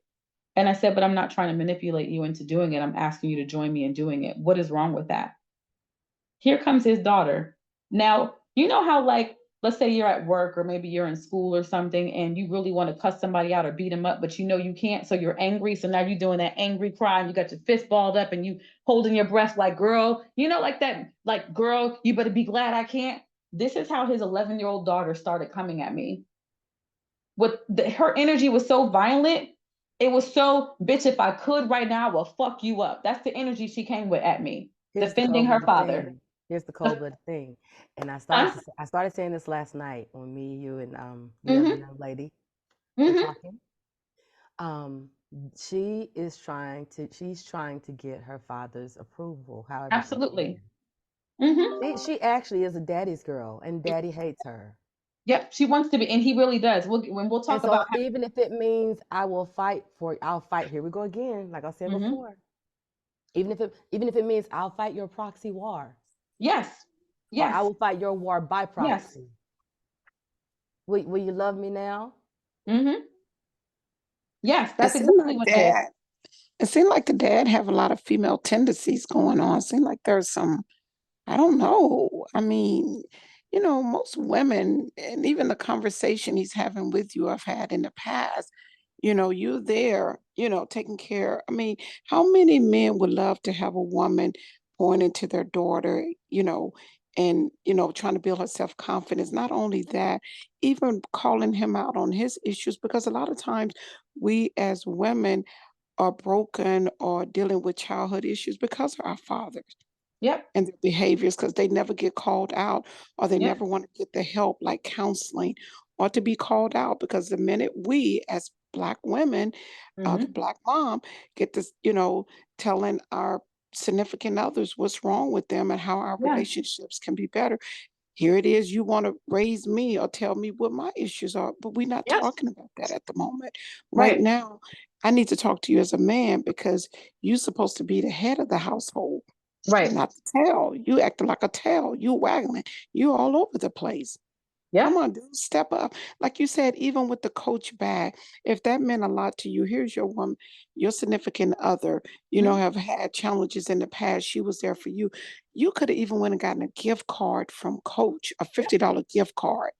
And I said, but I'm not trying to manipulate you into doing it. I'm asking you to join me in doing it. What is wrong with that? Here comes his daughter. Now, you know how, like, let's say you're at work or maybe you're in school or something and you really want to cuss somebody out or beat them up, but you know you can't. So you're angry. So now you're doing that angry cry and you got your fist balled up and you holding your breath like, girl, like that, like, girl, you better be glad I can't. This is how his 11-year-old daughter started coming at me. Her energy was so violent. It was so, bitch, if I could right now, I will fuck you up. That's the energy she came with at me, Here's the defending cold her blooded father. thing. Here's the cold blooded thing. And Huh? I started saying this last night when me, you, and the other Mm-hmm. young lady were Mm-hmm. talking. Um, she's trying to get her father's approval, however she can. Absolutely. Mm-hmm. She actually is a daddy's girl, and daddy hates her. Yep. She wants to be, and he really does. We'll And talk about so even if it means I'll fight. Here we go again, like I said mm-hmm. before. Even if it means I'll fight your proxy war, Yes. or I Yes. will fight your war by Yes. proxy. Will you love me now? Mm-hmm. Yes. It That's seemed exactly like what it is. dad. It seemed like the dad have a lot of female tendencies going on. It seemed like there's some, I don't know. I mean, most women, and even the conversation he's having with you, I've had in the past, you there, taking care. I mean, how many men would love to have a woman pouring into their daughter, and, trying to build her self-confidence. Not only that, even calling him out on his issues, because a lot of times we as women are broken or dealing with childhood issues because of our fathers Yep. and their behaviors, because they never get called out or they Yep. never want to get the help like counseling or to be called out, because the minute we as Black women, the Mm-hmm. Black mom, get this, telling our significant others what's wrong with them and how our Yeah. relationships can be better. Here it is, you want to raise me or tell me what my issues are, but we're not Yes. talking about that at the moment. Right Right. now, I need to talk to you as a man because you're supposed to be the head of the household, Right. not the tail. You acting like a tail. You waggling. You all over the place. Come Yep. on, dude, step up. Like you said, even with the coach bag, if that meant a lot to you, here's your woman, your significant other, Mm-hmm. have had challenges in the past. She was there for you. You could have even went and gotten a gift card from Coach, a Yep. $50 gift card.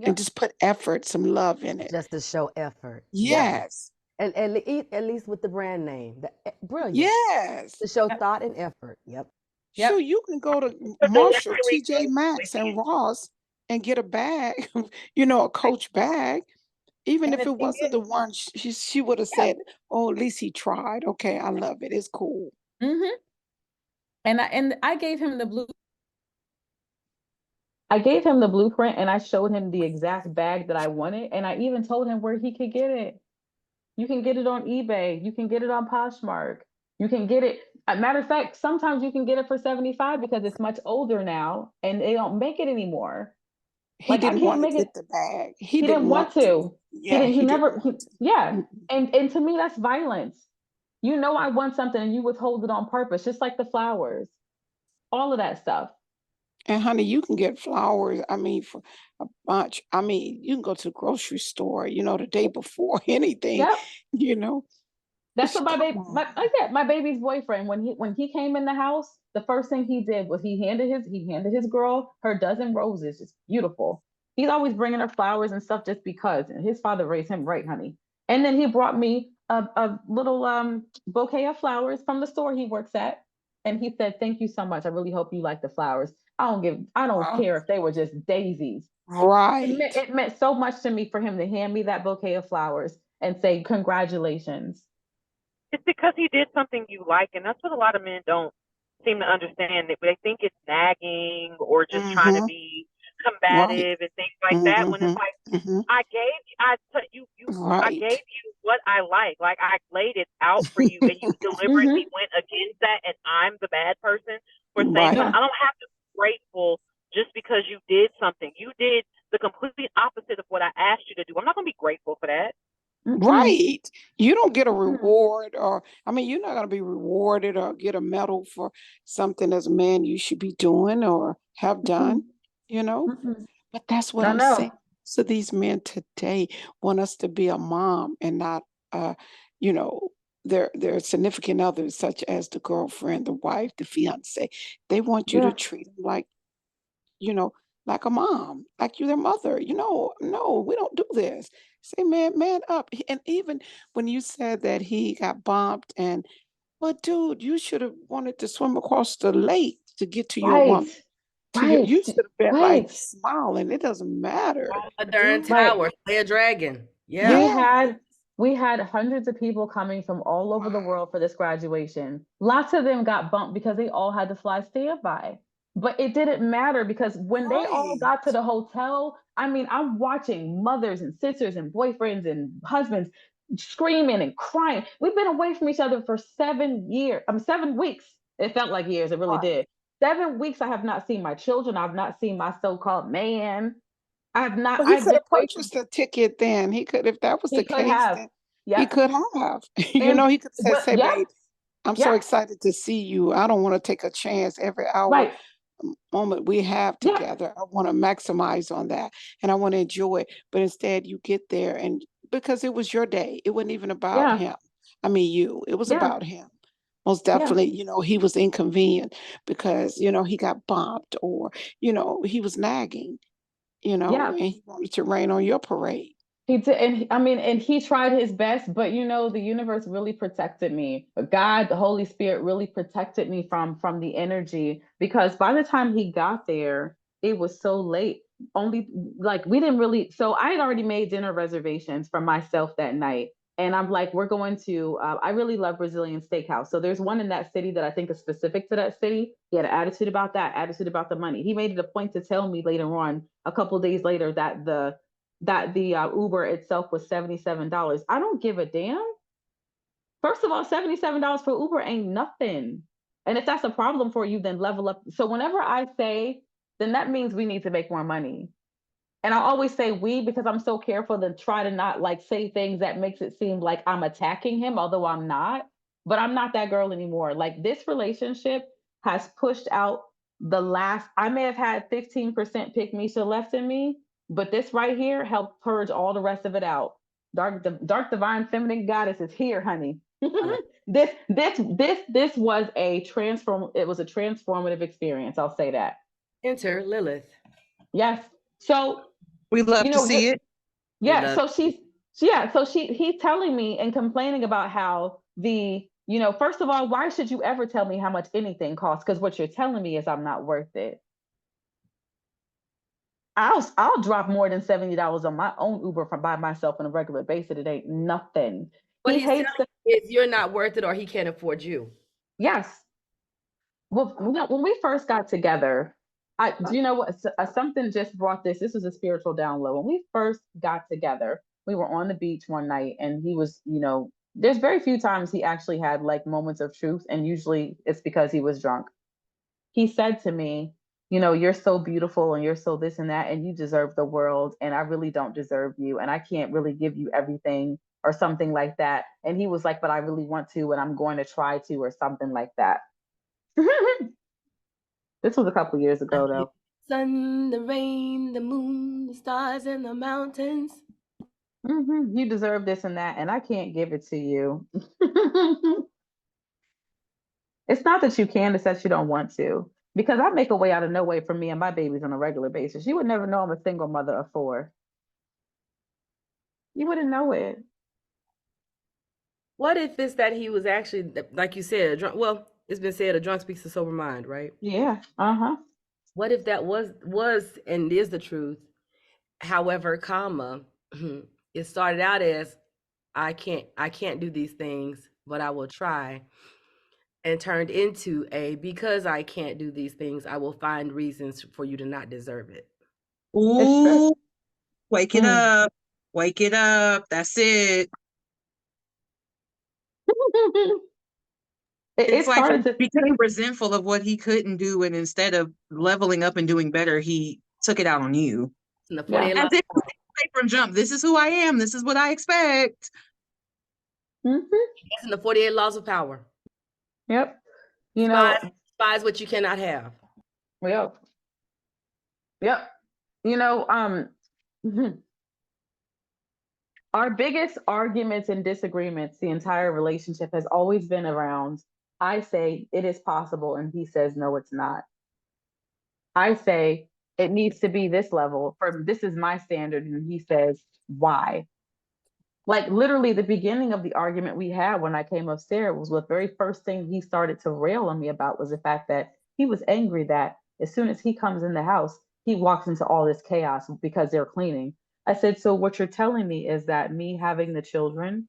and just put effort, some love in it. Just to show effort. Yes. And at least with the brand name. Brilliant. Yes. To show Yep. thought and effort. Yep. So you can go to But that's Marshall, really TJ Maxx, and Ross and get a bag, a Coach bag. Even And if the it thing wasn't is, the one, she would have said, "Oh, at least he tried. Okay, I love it. It's cool." and I gave him the blue. I gave him the blueprint and I showed him the exact bag that I wanted. And I even told him where he could get it. You can get it on eBay. You can get it on Poshmark. You can get it. Matter of fact, sometimes you can get it for 75 because it's much older now and they don't make it anymore. He Like I didn't can't want to make it. get the bag. He He didn't didn't want want to. to. He Yeah, didn't, he he didn't never, want to. yeah. Mm-mm. And to me, that's violence. You know, I want something and you withhold it on purpose, just like the flowers, all of that stuff. And honey, you can get flowers. I mean, for a bunch. I mean, you can go to the grocery store, the day before anything, Yep. you know. That's what my Come baby, on. like I said, my baby's boyfriend. When he came in the house, the first thing he did was he handed his girl her dozen roses, just beautiful. He's always bringing her flowers and stuff just because. And his father raised him right, honey. And then he brought me a little bouquet of flowers from the store he works at, and he said, "Thank you so much. I really hope you like the flowers. I don't Uh, care if they were just daisies. It meant, right. it meant so much to me for him to hand me that bouquet of flowers and say congratulations." it's because he did something you like, and that's what a lot of men don't seem to understand. They think it's nagging or just trying to Mm-hmm. be Right. combative and things like that. When Mm-hmm. it's like Mm-hmm. I gave Right. you what I like. Like I laid it out for you, and you deliberately Hmm. went against that, and I'm the bad person for saying Right. something. Yeah. I don't have to be grateful just because you did something. You did the complete opposite of what I asked you to do. I'm not going to be grateful for that. Mm-mm. Right. You don't get a Mm-mm. reward, or I mean, you're not going to be rewarded or get a medal for something as a man you should be doing or have done, Mm-mm. you know? Mm-mm. But that's what I I'm know. saying. So these men today want us to be a mom and not you know, their significant others, such as the girlfriend, the wife, the fiance. They want you to Yeah. treat them you know, like a mom, like you're their mother. No, we don't do this. Say, man up. And even when you said that he got bumped but dude, you should have wanted to swim across the lake to get to your Right. woman. Right. You should have been like Right. smiling. It doesn't matter, A darn dude. Right. tower, slay a dragon. Yeah. We Yeah. had we had hundreds of people coming from all over the world for this graduation. Lots of them got bumped because they all had to fly standby. But it didn't matter because when they all Right. got to the hotel, I mean, I'm watching mothers and sisters and boyfriends and husbands screaming and crying. We've been away from each other for 7 years. 7 weeks. It felt like years. It really Right. did. 7 weeks. I have not seen my children. I've not seen my so-called man. I have not. Well, he I've could been have away from. purchased a ticket then. He could, if that was the He could case, have. then he Yep. could have. And He could say, what? Yep. babe, I'm so Yep. excited to see you. I don't want to take a chance every hour Right. moment we have Yep. together. I want to maximize on that and I want to enjoy it. But instead, you get there and because it was your day, it wasn't even about Yeah. him. I mean, it was Yeah. about him. Most Yeah. definitely, he was inconvenient because, he got bumped or, he was nagging, Yeah. and he wanted to rain on your parade. He did, and I mean, and he tried his best, but the universe really protected me. God, the Holy Spirit really protected me from the energy because by the time he got there, it was so late. Only like we didn't really. So I had already made dinner reservations for myself that night, and I'm like, we're going to. I really love Brazilian steakhouse, so there's one in that city that I think is specific to that city. He had an attitude about that, attitude about the money. He made it a point to tell me later on, a couple of days later, that the Uber itself was $77. I don't give a damn. First of all, $77 for Uber ain't nothing. And if that's a problem for you, then level up. So whenever I say, then that means we need to make more money. And I always say we because I'm so careful to try to not like say things that makes it seem like I'm attacking him, although I'm not. But I'm not that girl anymore. Like this relationship has pushed out the last. I may have had 15% pick Misha left in me, but this right here helped purge all the rest of it out. Dark divine feminine goddess is here, honey. This was a transform. It was a transformative experience. I'll say that. Enter Lilith. Yes. So We love You to know, see it. We yeah. love So he's telling me and complaining about how first of all, why should you ever tell me how much anything costs? Because what you're telling me is I'm not worth it. I'll drop more than $70 on my own Uber by myself on a regular basis. It ain't nothing. what He he's telling hates the you is you're not worth it or he can't afford you. yes. Well, when we first got together, do you know what? Something just brought this. This was a spiritual download. When we first got together, we were on the beach one night, and he was, there's very few times he actually had like moments of truth, and usually it's because he was drunk. He said to me, you're so beautiful and you're so this and that, and you deserve the world, and I really don't deserve you, and I can't really give you everything or something like that. And he was like, but I really want to, and I'm going to try to, or something like that. This was a couple years ago, though. Sun, the rain, the moon, the stars, and the mountains. You deserve this and that, and I can't give it to you. It's not that you can, it's that you don't want to. Because I make a way out of no way for me and my babies on a regular basis. You would never know I'm a single mother of 4. You wouldn't know it. What if it's that he was actually, like you said, a drunk? Well, it's been said a drunk speaks a sober mind, right? Yeah. Uh-huh. What if that was and is the truth? However, comma, it started out as I can't do these things, but I will try, and turned into because I can't do these things, I will find reasons for you to not deserve it. It's true. Ooh, wake it up. Wake it up. That's it. It It's like he started to, became resentful of what he couldn't do, and instead of leveling up and doing better, he took it out on you. And the yeah. 48 As laws if of power. from jump, this is who I am. This is what I expect. That's in the 48 laws of power. Yep. Despise what you cannot have. Yep. Yep. You know, um, our biggest arguments and disagreements, the entire relationship has always been around, I say it is possible, and he says, no, it's not. I say it needs to be this level, or this is my standard, and he says, why? Like literally the beginning of the argument we had when I came upstairs was the very first thing he started to rail on me about was the fact that he was angry that as soon as he comes in the house, he walks into all this chaos because they're cleaning. I said, so what you're telling me is that me having the children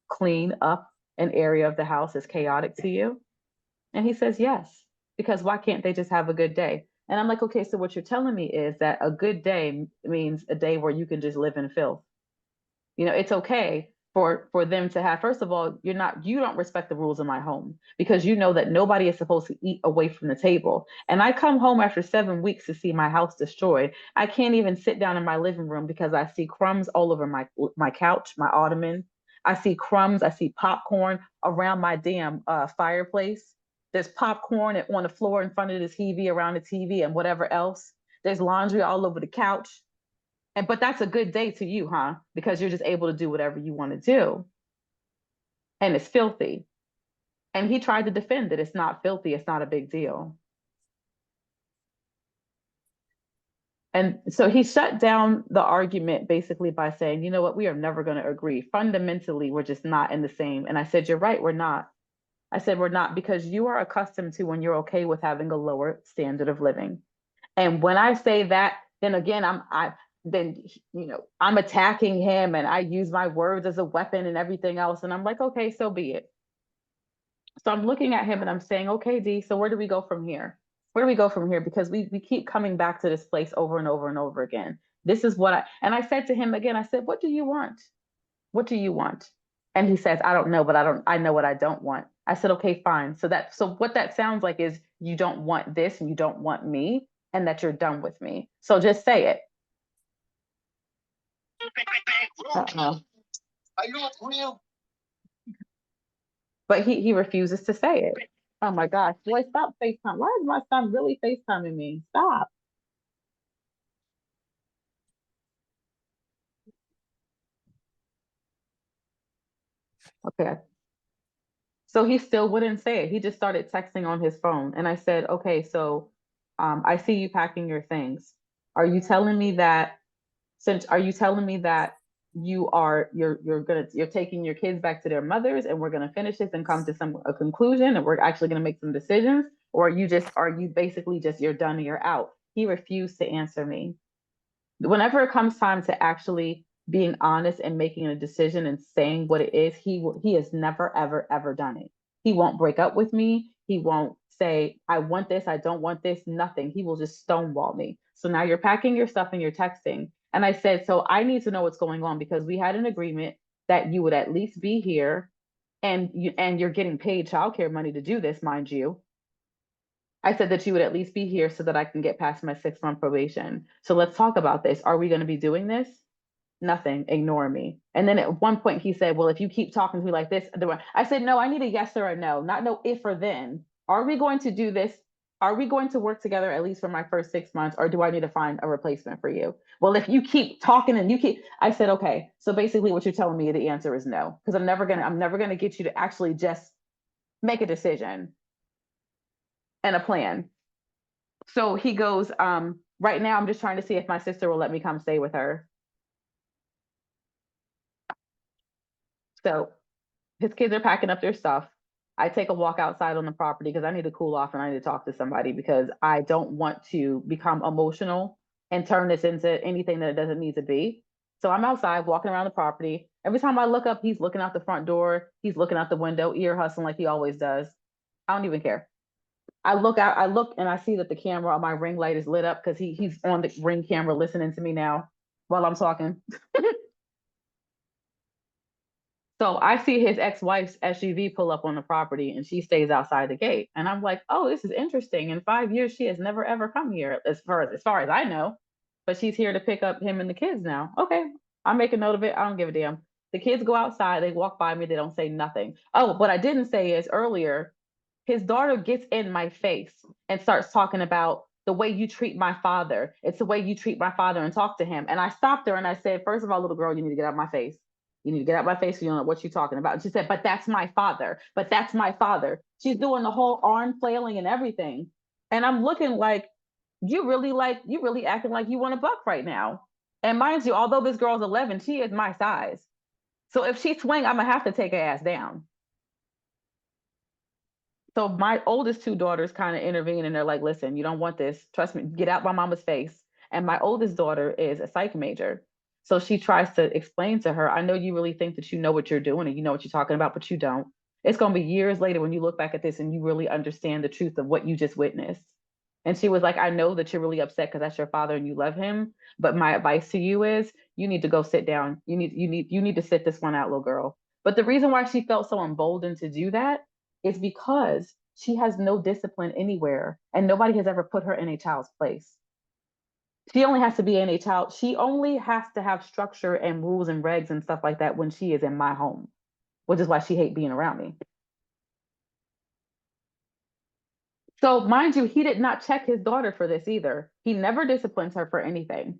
clean up an area of the house is chaotic to you? And he says, yes, because why can't they just have a good day? And I'm like, okay, so what you're telling me is that a good day means a day where you can just live in filth. It's okay for them to have, first of all, you don't respect the rules of my home because you know that nobody is supposed to eat away from the table. And I come home after 7 weeks to see my house destroyed. I can't even sit down in my living room because I see crumbs all over my couch, my ottoman. I see crumbs, I see popcorn around my damn fireplace. There's popcorn on the floor in front of the TV, around the TV, and whatever else. There's laundry all over the couch. But that's a good day to you, huh? Because you're just able to do whatever you want to do. And it's filthy. And he tried to defend it. It's not filthy. It's not a big deal. And so he shut down the argument basically by saying, you know what, we are never going to agree. Fundamentally, we're just not in the same. And I said, you're right, we're not. I said, we're not, because you are accustomed to when you're okay with having a lower standard of living. And when I say that, then again, I'm attacking him and I use my words as a weapon and everything else. And I'm like, okay, so be it. So I'm looking at him and I'm saying, okay, D, so where do we go from here? Where do we go from here? Because we keep coming back to this place over and over and over again. This is and I said to him again, I said, what do you want? What do you want? And he says, I don't know, but I know what I don't want. I said, okay, fine. So what that sounds like is you don't want this and you don't want me and that you're done with me. So just say it. Uh-oh. Are you real? But he refuses to say it. Oh my gosh. Boy, stop FaceTime. Why is my son really FaceTiming me? Stop. Okay. So he still wouldn't say it. He just started texting on his phone. And I said, okay, so I see you packing your things. Are you telling me that Since are you telling me that you're taking your kids back to their mothers and we're gonna finish this and come to a conclusion and we're actually gonna make some decisions? Or are you basically just you're done and you're out? He refused to answer me. Whenever it comes time to actually being honest and making a decision and saying what it is, he has never ever ever done it. He won't break up with me. He won't say I want this, I don't want this, nothing. He will just stonewall me. So now you're packing your stuff and you're texting. And I said, so I need to know what's going on because we had an agreement that you would at least be here and you're getting paid childcare money to do this, mind you. I said that you would at least be here so that I can get past my 6-month probation. So let's talk about this. Are we going to be doing this? Nothing. Ignore me. And then at one point he said, well, if you keep talking to me like this, I said, no, I need a yes or a no, not no if or then. Are we going to do this? Are we going to work together at least for my first 6 months, or do I need to find a replacement for you? Well, if you keep talking and I said, okay. So basically what you're telling me, the answer is no, because I'm never gonna get you to actually just make a decision and a plan. So he goes, right now I'm just trying to see if my sister will let me come stay with her. So his kids are packing up their stuff. I take a walk outside on the property because I need to cool off and I need to talk to somebody because I don't want to become emotional and turn this into anything that it doesn't need to be. So I'm outside walking around the property. Every time I look up, he's looking out the front door. He's looking out the window, ear hustling like he always does. I don't even care. I look out, I look and I see that the camera on my ring light is lit up because he's on the ring camera listening to me now while I'm talking. So I see his ex-wife's SUV pull up on the property and she stays outside the gate. And I'm like, oh, this is interesting. In 5 years, she has never ever come here as far as I know. But she's here to pick up him and the kids now. Okay. I make a note of it. I don't give a damn. The kids go outside, they walk by me, they don't say nothing. Oh, what I didn't say is earlier, his daughter gets in my face and starts talking about the way you treat my father. It's the way you treat my father and talk to him. And I stopped her and I said, first of all, little girl, you need to get out of my face. You need to get out of my face. You don't know what you're talking about. And she said, but that's my father. But that's my father. She's doing the whole arm flailing and everything. And I'm looking like, you really acting like you want a buck right now. And mind you, although this girl's 11, she is my size. So if she swing, I'm gonna have to take her ass down. So my oldest two daughters kind of intervene and they're like, listen, you don't want this. Trust me, get out my mama's face. And my oldest daughter is a psych major. So she tries to explain to her, I know you really think that you know what you're doing and you know what you're talking about, but you don't. It's going to be years later when you look back at this and you really understand the truth of what you just witnessed. And she was like, I know that you're really upset because that's your father and you love him. But my advice to you is you need to go sit down. You need to sit this one out, little girl. But the reason why she felt so emboldened to do that is because she has no discipline anywhere and nobody has ever put her in a child's place. She only has to be in a child. She only has to have structure and rules and regs and stuff like that when she is in my home, which is why she hates being around me. So mind you, he did not check his daughter for this either. He never disciplines her for anything.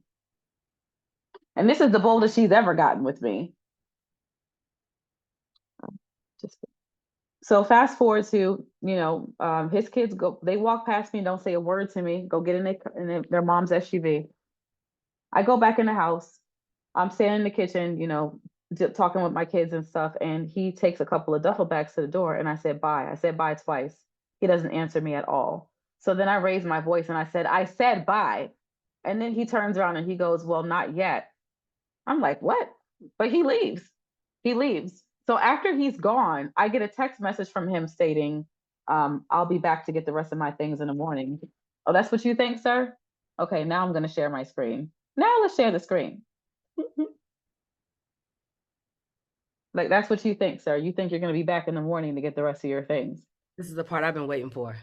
And this is the boldest she's ever gotten with me. So fast forward to, his kids they walk past me and don't say a word to me, go get in their mom's SUV. I go back in the house. I'm standing in the kitchen, talking with my kids and stuff. And he takes a couple of duffel bags to the door and I said, bye. I said bye twice. He doesn't answer me at all. So then I raised my voice and I said bye. And then he turns around and he goes, well, not yet. I'm like, what? But he leaves. He leaves. So after he's gone, I get a text message from him stating, I'll be back to get the rest of my things in the morning. Oh, that's what you think, sir? Okay, now I'm going to share my screen. Now let's share the screen. Like, that's what you think, sir. You think you're going to be back in the morning to get the rest of your things. This is the part I've been waiting for.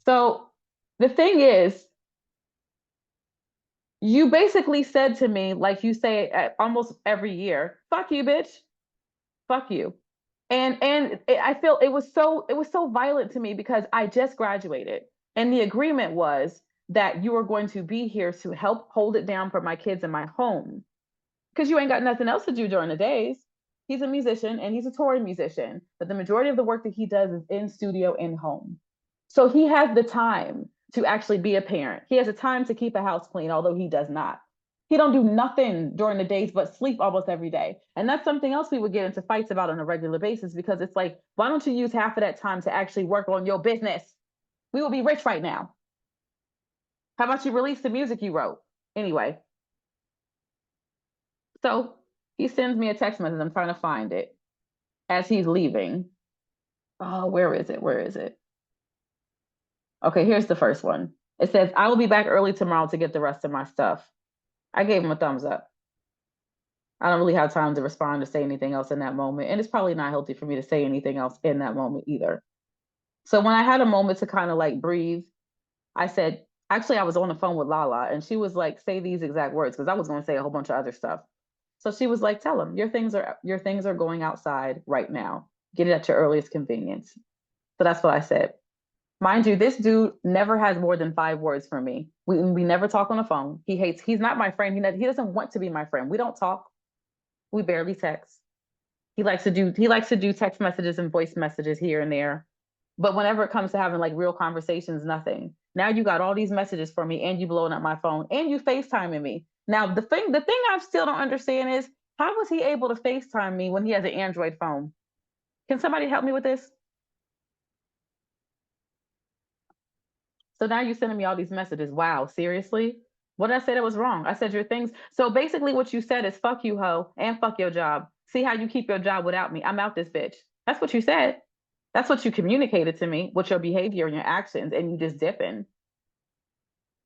So the thing is, you basically said to me, like you say at almost every year, fuck you, bitch. Fuck you. And I feel it was so violent to me because I just graduated. And the agreement was that you were going to be here to help hold it down for my kids in my home. Because you ain't got nothing else to do during the days. He's a musician and he's a touring musician, but the majority of the work that he does is in studio, in home. So he has the time to actually be a parent. He has the time to keep a house clean, although he does not. He don't do nothing during the days but sleep almost every day. And that's something else we would get into fights about on a regular basis, because it's like, why don't you use half of that time to actually work on your business? We will be rich right now. How about you release the music you wrote? Anyway, so he sends me a text message. I'm trying to find it as he's leaving. Oh, where is it? Where is it? Okay, here's the first one. It says, I will be back early tomorrow to get the rest of my stuff. I gave him a thumbs up. I don't really have time to respond or say anything else in that moment. And it's probably not healthy for me to say anything else in that moment either. So when I had a moment to kind of like breathe, I said, actually, I was on the phone with Lala and she was like, say these exact words, because I was going to say a whole bunch of other stuff. So she was like, tell him your things are going outside right now. Get it at your earliest convenience. So that's what I said. Mind you, this dude never has more than 5 words for me. We never talk on the phone. He's not my friend. He doesn't want to be my friend. We don't talk. We barely text. He likes to do text messages and voice messages here and there. But whenever it comes to having like real conversations, nothing. Now you got all these messages for me and you blowing up my phone and you FaceTiming me. Now the thing I still don't understand is, how was he able to FaceTime me when he has an Android phone? Can somebody help me with this? So now you're sending me all these messages. Wow, seriously? What did I say that was wrong? I said your things. So basically what you said is fuck you, hoe, and fuck your job. See how you keep your job without me. I'm out this bitch. That's what you said. That's what you communicated to me with your behavior and your actions, and you just dipping.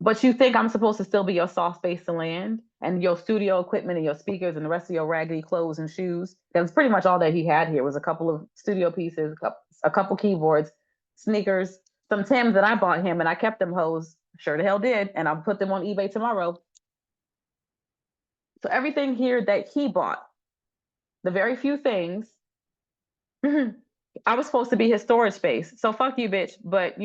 But you think I'm supposed to still be your soft space to land and your studio equipment and your speakers and the rest of your raggedy clothes and shoes? That's pretty much all that he had here was a couple of studio pieces, a couple keyboards, sneakers, some Timbs that I bought him, and I kept them hoes. Sure the hell did, and I'll put them on eBay tomorrow. So everything here that he bought, the very few things, I was supposed to be his storage space. So fuck you, bitch. But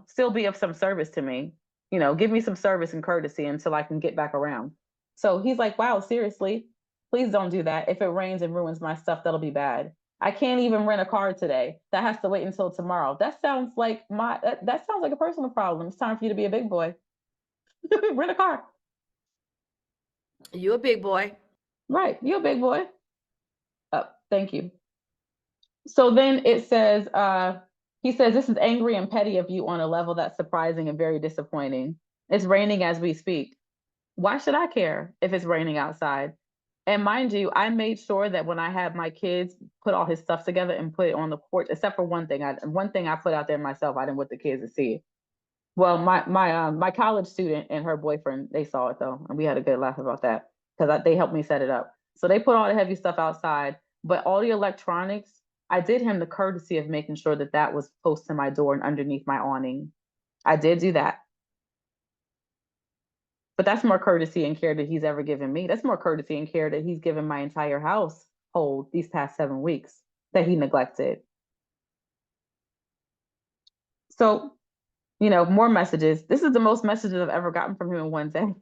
still be of some service to me. Give me some service and courtesy until I can get back around. So he's like, wow, seriously, please don't do that. If it rains and ruins my stuff, that'll be bad. I can't even rent a car today. That has to wait until tomorrow. That sounds like that sounds like a personal problem. It's time for you to be a big boy. Rent a car. You a big boy. Right. You're a big boy. Thank you. So then it says, he says, this is angry and petty of you on a level that's surprising and very disappointing. It's raining as we speak. Why should I care if it's raining outside? And mind you, I made sure that when I had my kids put all his stuff together and put it on the porch, except for one thing. One thing I put out there myself, I didn't want the kids to see it. Well, my college student and her boyfriend, they saw it though, and we had a good laugh about that because they helped me set it up. So they put all the heavy stuff outside, but all the electronics, I did him the courtesy of making sure that that was close to my door and underneath my awning. I did do that. But that's more courtesy and care that he's ever given me. That's more courtesy and care that he's given my entire household these past 7 weeks that he neglected. So, more messages. This is the most messages I've ever gotten from him in one day.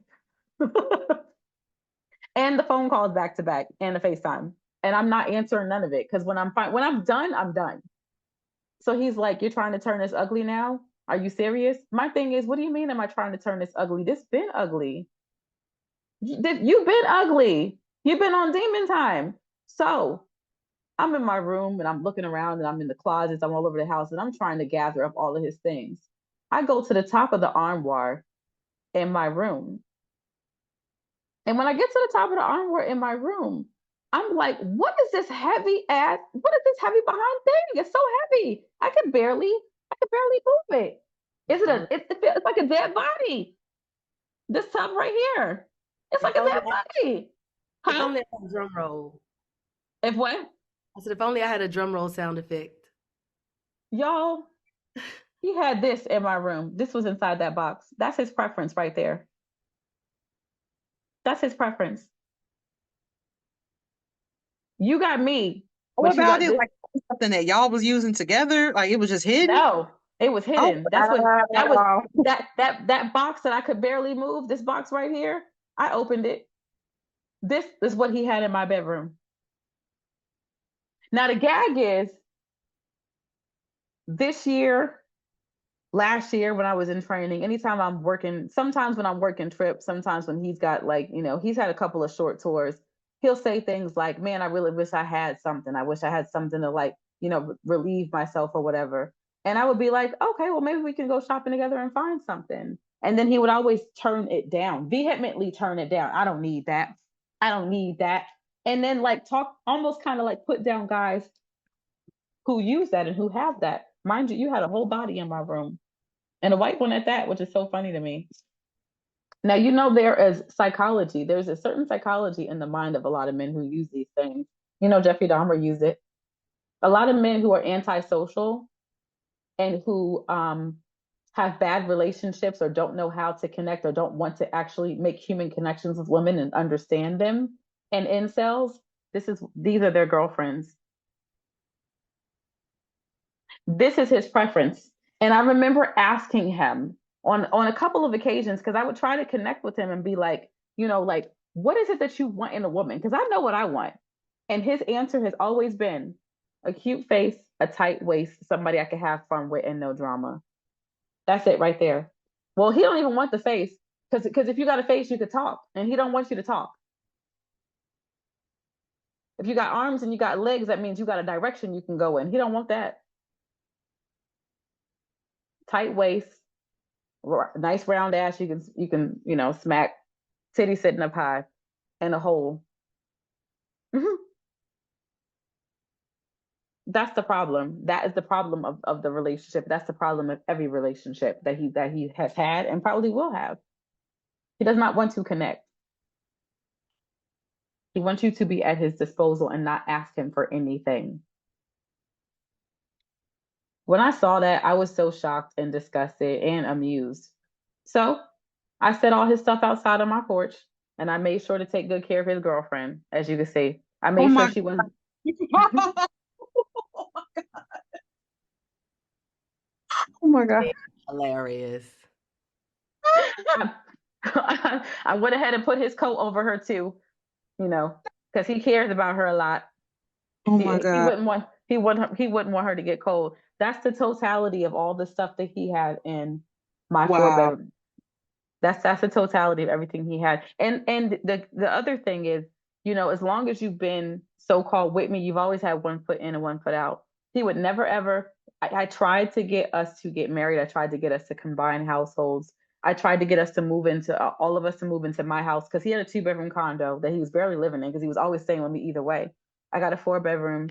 And the phone calls back to back and the FaceTime. And I'm not answering none of it because when I'm done, I'm done. So he's like, you're trying to turn this ugly now? Are you serious? My thing is, what do you mean am I trying to turn this ugly? This been ugly. You've been ugly. You've been on demon time. So I'm in my room and I'm looking around and I'm in the closets. I'm all over the house and I'm trying to gather up all of his things. I go to the top of the armoire in my room. And when I get to the top of the armoire in my room, I'm like, what is this heavy behind thing? It's so heavy. I could barely move it. It's like a dead body. This tub right here. It's like a dead body. If only I had a drum roll. If what? I said, if only I had a drum roll sound effect. Y'all, he had this in my room. This was inside that box. That's his preference right there. That's his preference. You got me. What about it? Like something that y'all was using together? Like it was just hidden? No, it was hidden. Oh, that box that I could barely move. This box right here. I opened it. This is what he had in my bedroom. Now the gag is, this year, last year when I was in training, anytime I'm working, sometimes when I'm working trips, sometimes when he's got like, he's had a couple of short tours, he'll say things like, man, I really wish I had something. I wish I had something to like, relieve myself or whatever. And I would be like, okay, well, maybe we can go shopping together and find something. And then he would always turn it down, vehemently turn it down. I don't need that. I don't need that. And then like talk, almost kind of like put down guys who use that and who have that. Mind you, you had a whole body in my room and a white one at that, which is so funny to me. Now, there is psychology. There's a certain psychology in the mind of a lot of men who use these things. Jeffrey Dahmer used it. A lot of men who are antisocial and who have bad relationships or don't know how to connect or don't want to actually make human connections with women and understand them, and incels, these are their girlfriends. This is his preference. And I remember asking him on a couple of occasions, because I would try to connect with him and be like, like, what is it that you want in a woman? Because I know what I want. And his answer has always been a cute face, a tight waist, somebody I could have fun with, and no drama. That's it right there. Well, he don't even want the face, because if you got a face, you could talk, and he don't want you to talk. If you got arms and you got legs, that means you got a direction you can go in. He don't want that. Tight waist, nice round ass. You can smack, titty sitting up high, and a hole. Mm-hmm. That's the problem. That is the problem of the relationship. That's the problem of every relationship that he has had and probably will have. He does not want to connect. He wants you to be at his disposal and not ask him for anything. When I saw that, I was so shocked and disgusted and amused. So I set all his stuff outside on my porch, and I made sure to take good care of his girlfriend. As you can see, I made sure she was. Oh my God. Hilarious. I went ahead and put his coat over her too, because he cares about her a lot. Oh my He God. wouldn't want her to get cold. That's the totality of all the stuff that he had in my four Wow. bedroom. That's the totality of everything he had. And the other thing is, as long as you've been so-called with me, you've always had one foot in and one foot out. He would never ever. I tried to get us to get married. I tried to get us to combine households. I tried to get us to move into all of us to move into my house, because he had a 2-bedroom condo that he was barely living in, because he was always staying with me either way. I got a 4-bedroom.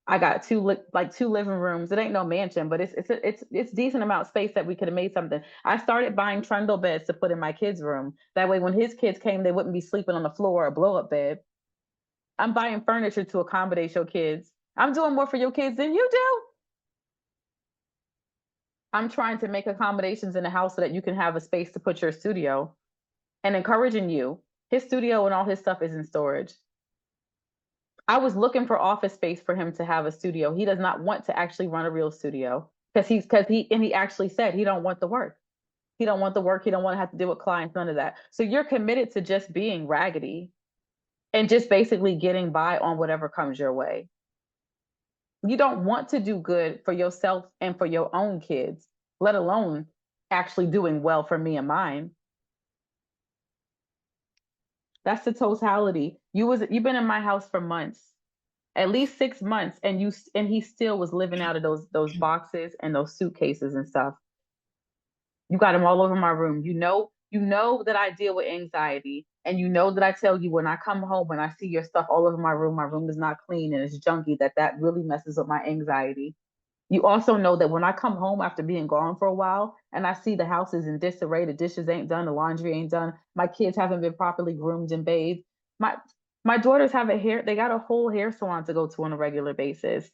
I got two living rooms. It ain't no mansion, but it's decent amount of space that we could have made something. I started buying trundle beds to put in my kids' room. That way, when his kids came, they wouldn't be sleeping on the floor or a blow-up bed. I'm buying furniture to accommodate your kids. I'm doing more for your kids than you do. I'm trying to make accommodations in the house so that you can have a space to put your studio, and encouraging you. His studio and all his stuff is in storage. I was looking for office space for him to have a studio. He does not want to actually run a real studio, because he actually said he don't want the work. He don't want the work. He don't want to have to deal with clients, none of that. So you're committed to just being raggedy and just basically getting by on whatever comes your way. You don't want to do good for yourself and for your own kids, let alone actually doing well for me and mine. That's the totality. You've been in my house for months, at least 6 months, and he still was living out of those boxes and those suitcases and stuff. You got them all over my room. You know that I deal with anxiety, and you know that I tell you when I come home and I see your stuff all over my room is not clean and it's junky, that really messes with my anxiety. You also know that when I come home after being gone for a while and I see the house is in disarray, the dishes ain't done, the laundry ain't done, my kids haven't been properly groomed and bathed. My daughters have they got a whole hair salon to go to on a regular basis.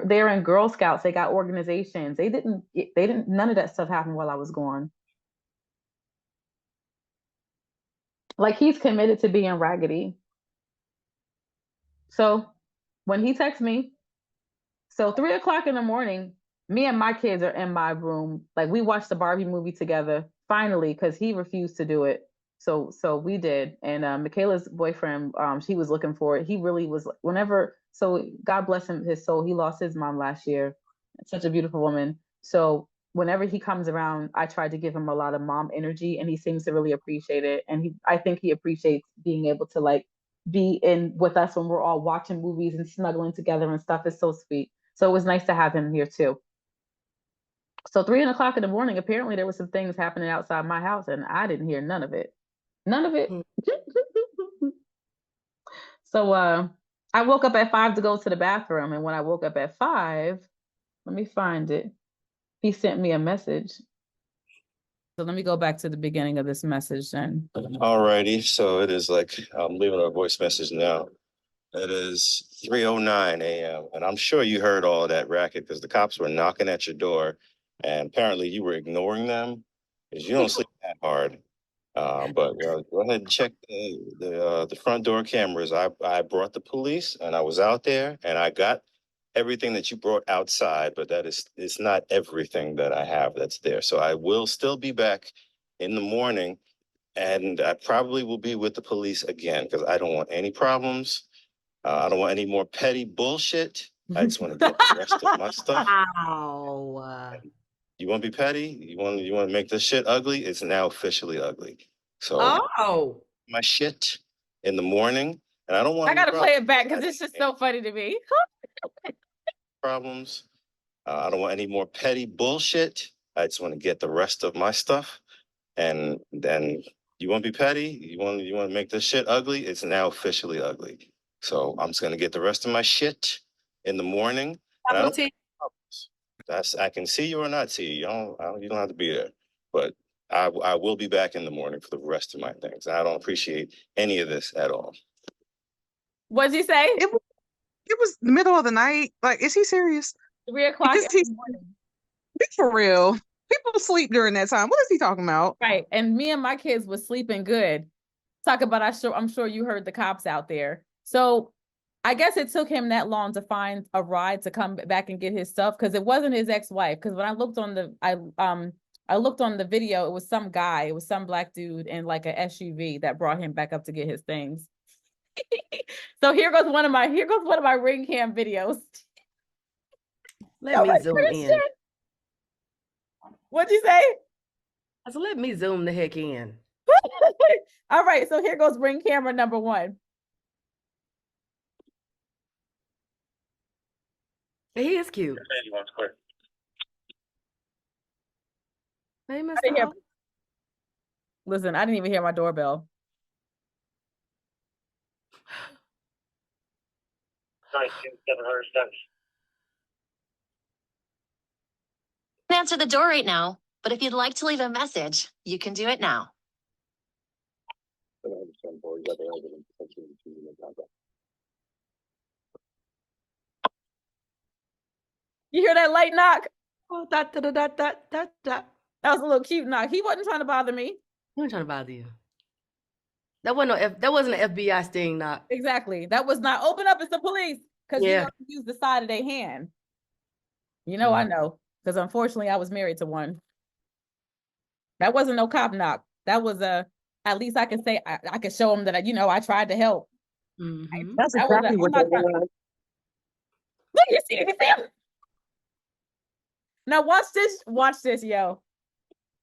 They're in Girl Scouts, they got organizations. None of that stuff happened while I was gone. Like, he's committed to being raggedy. So when he texts me, so 3 o'clock in the morning, me and my kids are in my room. Like, we watched the Barbie movie together, finally, because he refused to do it. So we did. And Michaela's boyfriend, she was looking for it. He really was, so God bless him, his soul. He lost his mom last year. Such a beautiful woman. So whenever he comes around, I try to give him a lot of mom energy, and he seems to really appreciate it. And I think he appreciates being able to like be in with us when we're all watching movies and snuggling together and stuff. It's so sweet. So it was nice to have him here too. So 3 o'clock in the morning, apparently there was some things happening outside my house, and I didn't hear none of it. None of it. So I woke up at 5 to go to the bathroom, and when I woke up at 5, let me find it. He sent me a message. So let me go back to the beginning of this message then. Alrighty, so it is like I'm leaving a voice message now. It is 3:09 a.m. and I'm sure you heard all that racket because the cops were knocking at your door, and apparently you were ignoring them because you don't sleep that hard. But go ahead and check the front door cameras. I brought the police and I was out there and I got everything that you brought outside, but it's not everything that I have that's there. So I will still be back in the morning, and I probably will be with the police again because I don't want any problems. I don't want any more petty bullshit. I just want to get the rest of my stuff. Ow. You want to be petty? You want to make this shit ugly? It's now officially ugly. So Oh. my shit in the morning, and I don't want. I gotta play it back because it's just so funny to me. Problems. I don't want any more petty bullshit. I just want to get the rest of my stuff, and then you want to be petty. You want to make this shit ugly. It's now officially ugly. So I'm just gonna get the rest of my shit in the morning. And I don't. I can see you or not see you. You don't have to be there, but I will be back in the morning for the rest of my things. I don't appreciate any of this at all. What'd you say? It was the middle of the night. Like, is he serious? 3 o'clock in the morning. Be for real. People sleep during that time. What is he talking about? Right. And me and my kids was sleeping good. Talk about I'm sure you heard the cops out there. So I guess it took him that long to find a ride to come back and get his stuff because it wasn't his ex-wife. Because when I looked on the video, it was some guy, it was some black dude in like an SUV that brought him back up to get his things. So here goes one of my ring cam videos. Let me zoom in. What'd you say? I said, let me zoom the heck in. All right, so here goes ring camera number 1. He is cute. Hey, Mr. Listen, I didn't even hear my doorbell. Answer the door right now, but if you'd like to leave a message, you can do it now. You hear that light knock? Oh, that. That was a little cute knock. He wasn't trying to bother me. He wasn't trying to bother you. That wasn't an FBI sting knock. Exactly. That was not open up, it's the police. Because you have to use the side of their hand. You know, I know. Because unfortunately I was married to one. That wasn't no cop knock. That was at least I can say I can show him that I tried to help. Mm-hmm. That's exactly what that was. Look, you see him. Now watch this, yo.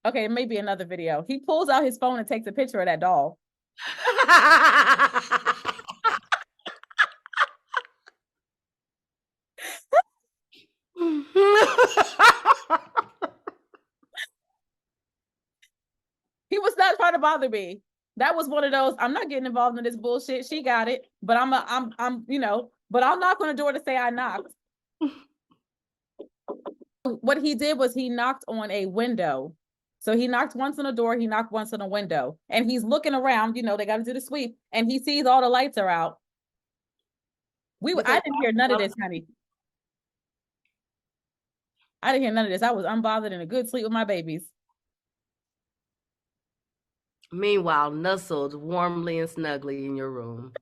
Okay, it may be another video. He pulls out his phone and takes a picture of that doll. He was not trying to bother me. That was one of those, I'm not getting involved in this bullshit. She got it, but I'm but I'll knock on the door to say I knocked. What he did was he knocked on a window. So he knocked once on the door, he knocked once on a window, and he's looking around, they got to do the sweep, and he sees all the lights are out. I didn't hear none of this, honey. I didn't hear none of this. I was unbothered and a good sleep with my babies. Meanwhile, nestled warmly and snugly in your room.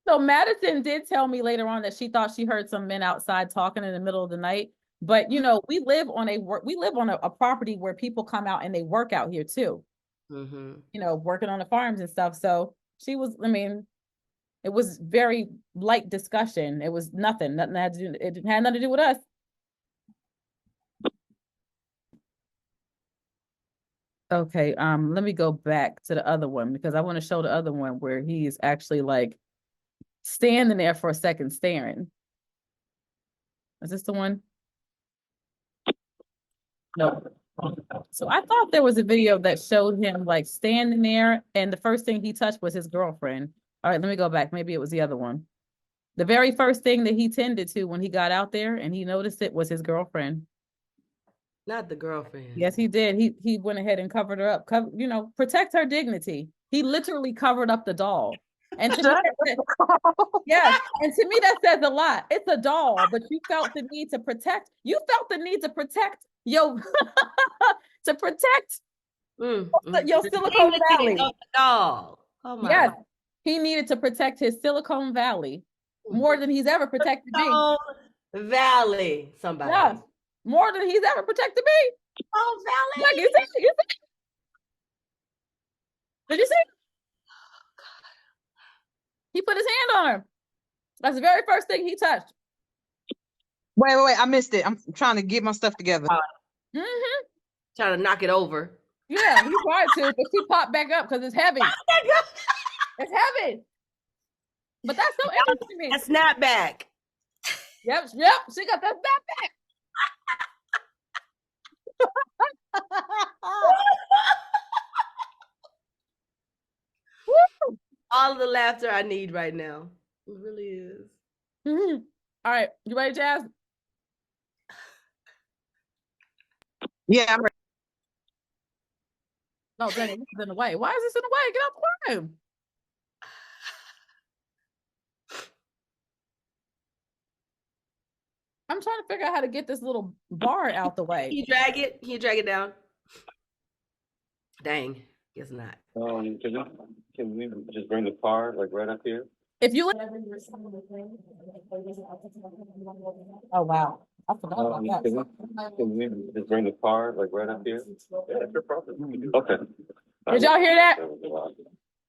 So Madison did tell me later on that she thought she heard some men outside talking in the middle of the night. But we live on a property where people come out and they work out here too. Mm-hmm. Working on the farms and stuff. So it was very light discussion. It was nothing. It had nothing to do with us. Okay, let me go back to the other one because I want to show the other one where he's actually like standing there for a second staring. Is this the one? No. So I thought there was a video that showed him like standing there, and the first thing he touched was his girlfriend. All right, let me go back. Maybe it was the other one. The very first thing that he tended to when he got out there and he noticed it was his girlfriend. Not the girlfriend. Yes, he did. He went ahead and covered her up. Protect her dignity. He literally covered up the doll. And to me, yes, and to me that says a lot. It's a doll, but you felt the need to protect. You felt the need to protect your to protect your Silicon Valley. Doll. Oh my. Yes, he needed to protect his Silicon Valley more than he's ever protected me. Valley, somebody. Yes, more than he's ever protected me. Oh, Valley. Like, you see? Did you see? He put his hand on her. That's the very first thing he touched. Wait. I missed it. I'm trying to get my stuff together. Mm-hmm. Trying to knock it over. Yeah, he tried to, but she popped back up because it's heavy. It's heavy. But that's so interesting to me. A snapback. Yep. She got that snapback. All of the laughter I need right now. It really is. Mm-hmm. All right, you ready, Jazz? Yeah, I'm ready. No, Jenny, this is in the way. Why is this in the way? Get out the room. I'm trying to figure out how to get this little bar out the way. Can you drag it? Can you drag it down? Dang, guess not. Can we just bring the car like right up here? If you oh wow, I forgot about that. Can we just bring the car like right up here? Yeah, that's your problem. Okay. Did y'all hear that?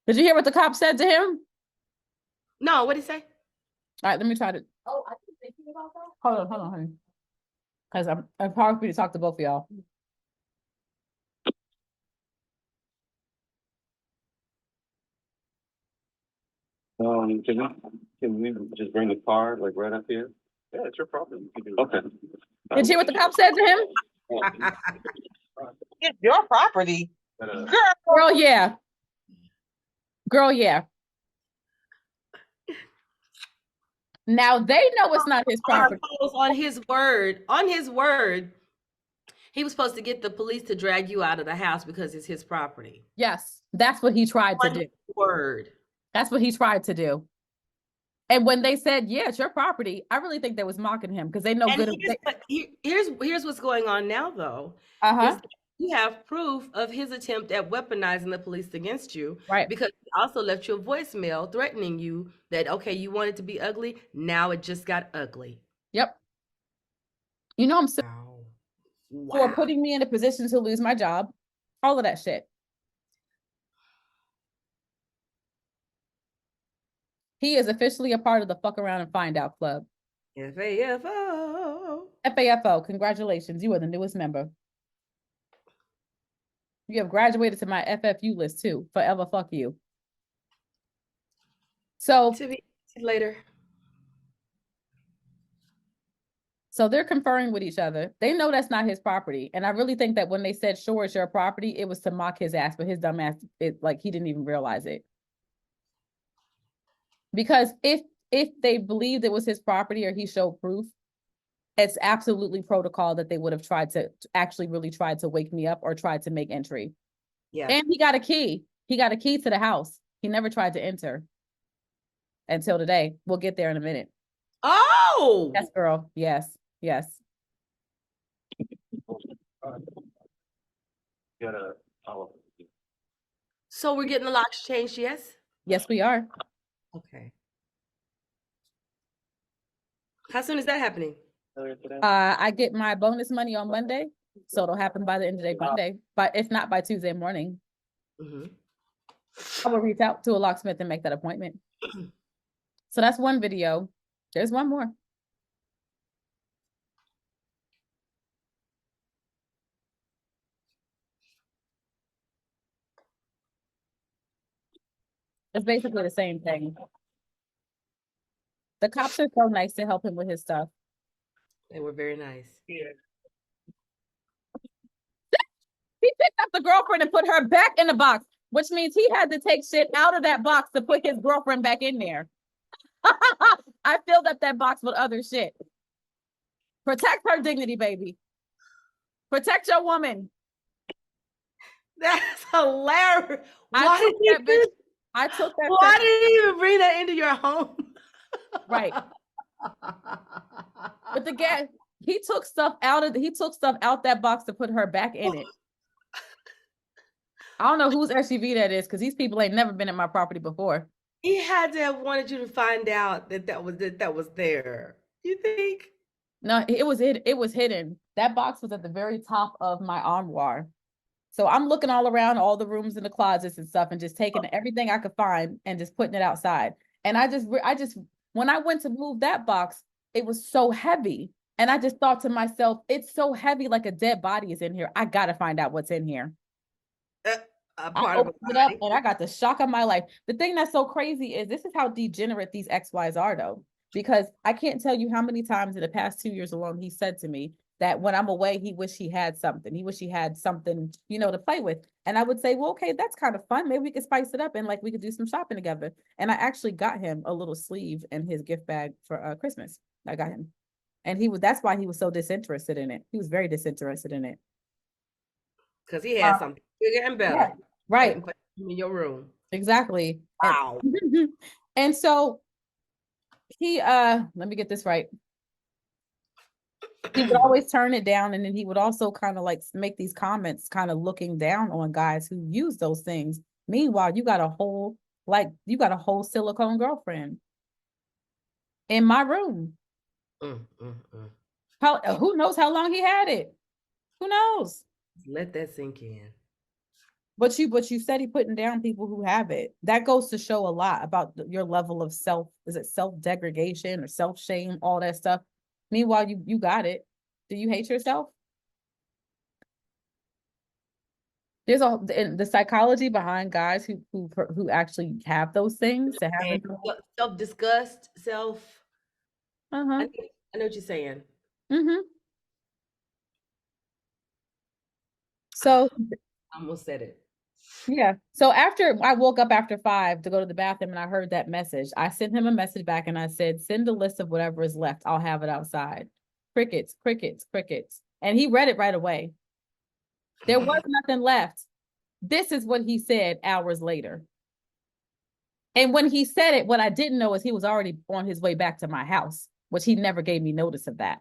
Did you hear what the cop said to him? No, what'd he say? All right, let me try to. Oh, I keep thinking about that. Hold on, honey. Because I'm hard for me to talk to both of y'all. Can we just bring the car like right up here? Yeah, it's your problem. Okay. Did you hear what the cop said to him? It's your property. Girl, yeah. Girl, yeah. Now they know it's not his property. On his word, he was supposed to get the police to drag you out of the house because it's his property. Yes, that's what he tried to do. Word. That's what he tried to do. And when they said, yeah, it's your property, I really think they was mocking him because they know good. Here's what's going on now, though. You have proof of his attempt at weaponizing the police against you. Right. Because he also left you a voicemail threatening you that, okay, you want it to be ugly. Now it just got ugly. Yep. You know, I'm so for putting me in a position to lose my job. All of that shit. He is officially a part of the Fuck Around and Find Out Club. FAFO. FAFO, congratulations. You are the newest member. You have graduated to my FFU list too. Forever fuck you. So to be later. So they're conferring with each other. They know that's not his property. And I really think that when they said, sure, it's your property, it was to mock his ass, but his dumb ass, he didn't even realize it. Because if they believed it was his property or he showed proof, it's absolutely protocol that they would have tried to wake me up or tried to make entry. Yeah. And he got a key. He got a key to the house. He never tried to enter until today. We'll get there in a minute. Oh, yes, girl. Yes. So we're getting the locks changed, yes? Yes, we are. Okay. How soon is that happening? I get my bonus money on Monday, so it'll happen by the end of the day Monday, but if not by Tuesday morning. Mm-hmm. I will reach out to a locksmith and make that appointment. So that's one video. There's one more. It's basically the same thing. The cops are so nice to help him with his stuff. They were very nice. Yeah. He picked up the girlfriend and put her back in the box, which means he had to take shit out of that box to put his girlfriend back in there. I filled up that box with other shit. Protect her dignity, baby. Protect your woman. That's hilarious. I Why took did he that bitch. do? I took that. Why did you even bring that into your home? Right. But the guy, he took stuff out that box to put her back in it. I don't know whose SUV that is because these people ain't never been at my property before. He had to have wanted you to find out that was there. You think? No, it was hidden. That box was at the very top of my armoire. So I'm looking all around all the rooms and the closets and stuff and just taking everything I could find and just putting it outside. And I just when I went to move that box, it was so heavy. And I just thought to myself, it's so heavy, like a dead body is in here. I gotta find out what's in here. I opened it up and I got the shock of my life. The thing that's so crazy is this is how degenerate these ex-wives are, though, because I can't tell you how many times in the past 2 years alone he said to me that when I'm away, he wished he had something. He wished he had something, to play with. And I would say, well, okay, that's kind of fun. Maybe we could spice it up and like we could do some shopping together. And I actually got him a little sleeve in his gift bag for Christmas. I got him. And that's why he was so disinterested in it. He was very disinterested in it. Because he had something bigger and better. Yeah, right. In your room. Exactly. Wow. And so he, let me get this right. He would always turn it down, and then he would also kind of like make these comments kind of looking down on guys who use those things. Meanwhile, you got a whole silicone girlfriend in my room. Who knows how long he had it? Who knows? Let that sink in. But you said he putting down people who have it. That goes to show a lot about your level of self-degradation or self-shame, all that stuff. Meanwhile, you got it. Do you hate yourself? There's the psychology behind guys who actually have those things to have self-disgust, self. Uh-huh. I know what you're saying. Mm-hmm. So I almost said it. Yeah. So after I woke up after 5 to go to the bathroom and I heard that message, I sent him a message back and I said, send a list of whatever is left. I'll have it outside. Crickets, crickets, crickets. And he read it right away. There was nothing left. This is what he said hours later. And when he said it, what I didn't know is he was already on his way back to my house, which he never gave me notice of that.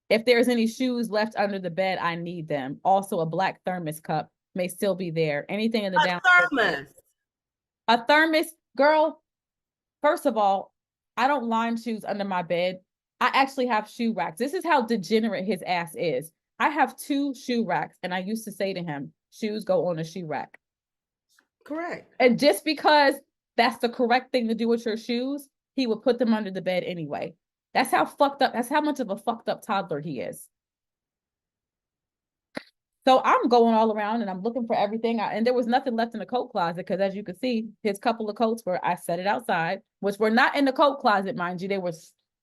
If there's any shoes left under the bed, I need them. Also, a black thermos cup may still be there. Anything in the downstairs. A thermos, girl. First of all, I don't line shoes under my bed. I actually have shoe racks. This is how degenerate his ass is. I have 2 shoe racks, and I used to say to him, shoes go on a shoe rack. Correct. And just because that's the correct thing to do with your shoes, he would put them under the bed anyway. That's how fucked up, that's how much of a fucked up toddler he is. So I'm going all around and I'm looking for everything. And there was nothing left in the coat closet because, as you can see, his couple of coats I set it outside, which were not in the coat closet, mind you. They were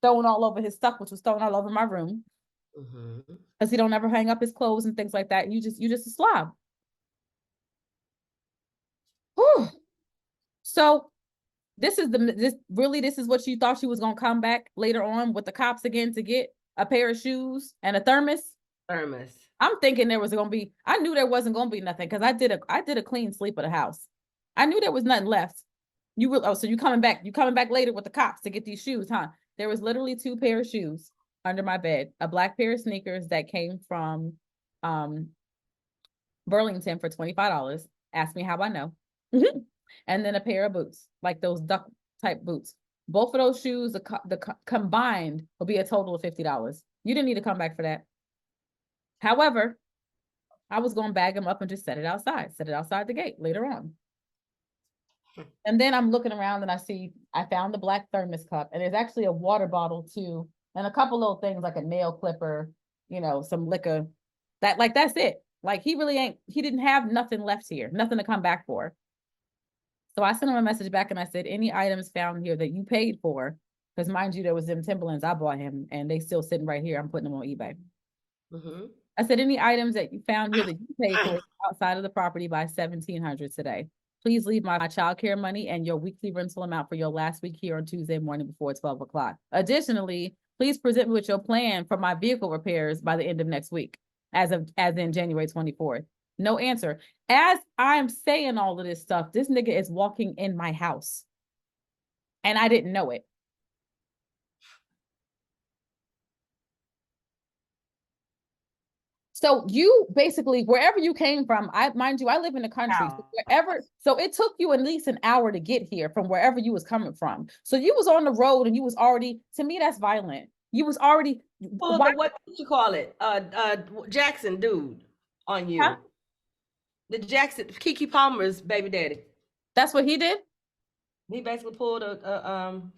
thrown all over his stuff, which was thrown all over my room. Because he don't ever hang up his clothes and things like that. You just a slob. Whew. So this is what you thought she was gonna come back later on with the cops again to get a pair of shoes and a thermos. I'm thinking there was gonna be. I knew there wasn't gonna be nothing because I did a clean sweep of the house. I knew there was nothing left. So you coming back? You coming back later with the cops to get these shoes, huh? There was literally 2 pair of shoes under my bed. A black pair of sneakers that came from Burlington for $25. Ask me how I know. And then a pair of boots, like those duck type boots. Both of those shoes, the combined will be a total of $50. You didn't need to come back for that. However, I was going to bag them up and just set it outside the gate later on. And then I'm looking around and I found the black thermos cup, and there's actually a water bottle too, and a couple little things like a nail clipper, some liquor. That's it. Like he didn't have nothing left here, nothing to come back for. So I sent him a message back and I said, any items found here that you paid for, because mind you, there was them Timberlands I bought him and they still sitting right here. I'm putting them on eBay. I said, any items that you found here that you paid for outside of the property by 1,700 today. Please leave my childcare money and your weekly rental amount for your last week here on Tuesday morning before 12 o'clock. Additionally, please present me with your plan for my vehicle repairs by the end of next week, as in January 24th. No answer. As I'm saying all of this stuff, this nigga is walking in my house. And I didn't know it. So you basically, wherever you came from, mind you, I live in the country. Wow. So it took you at least an hour to get here from wherever you was coming from. So you was on the road and you was already, to me, that's violent. You was already. Well, what you call it? Jackson dude on you. Huh? The Jackson, Keke Palmer's baby daddy. That's what he did? He basically pulled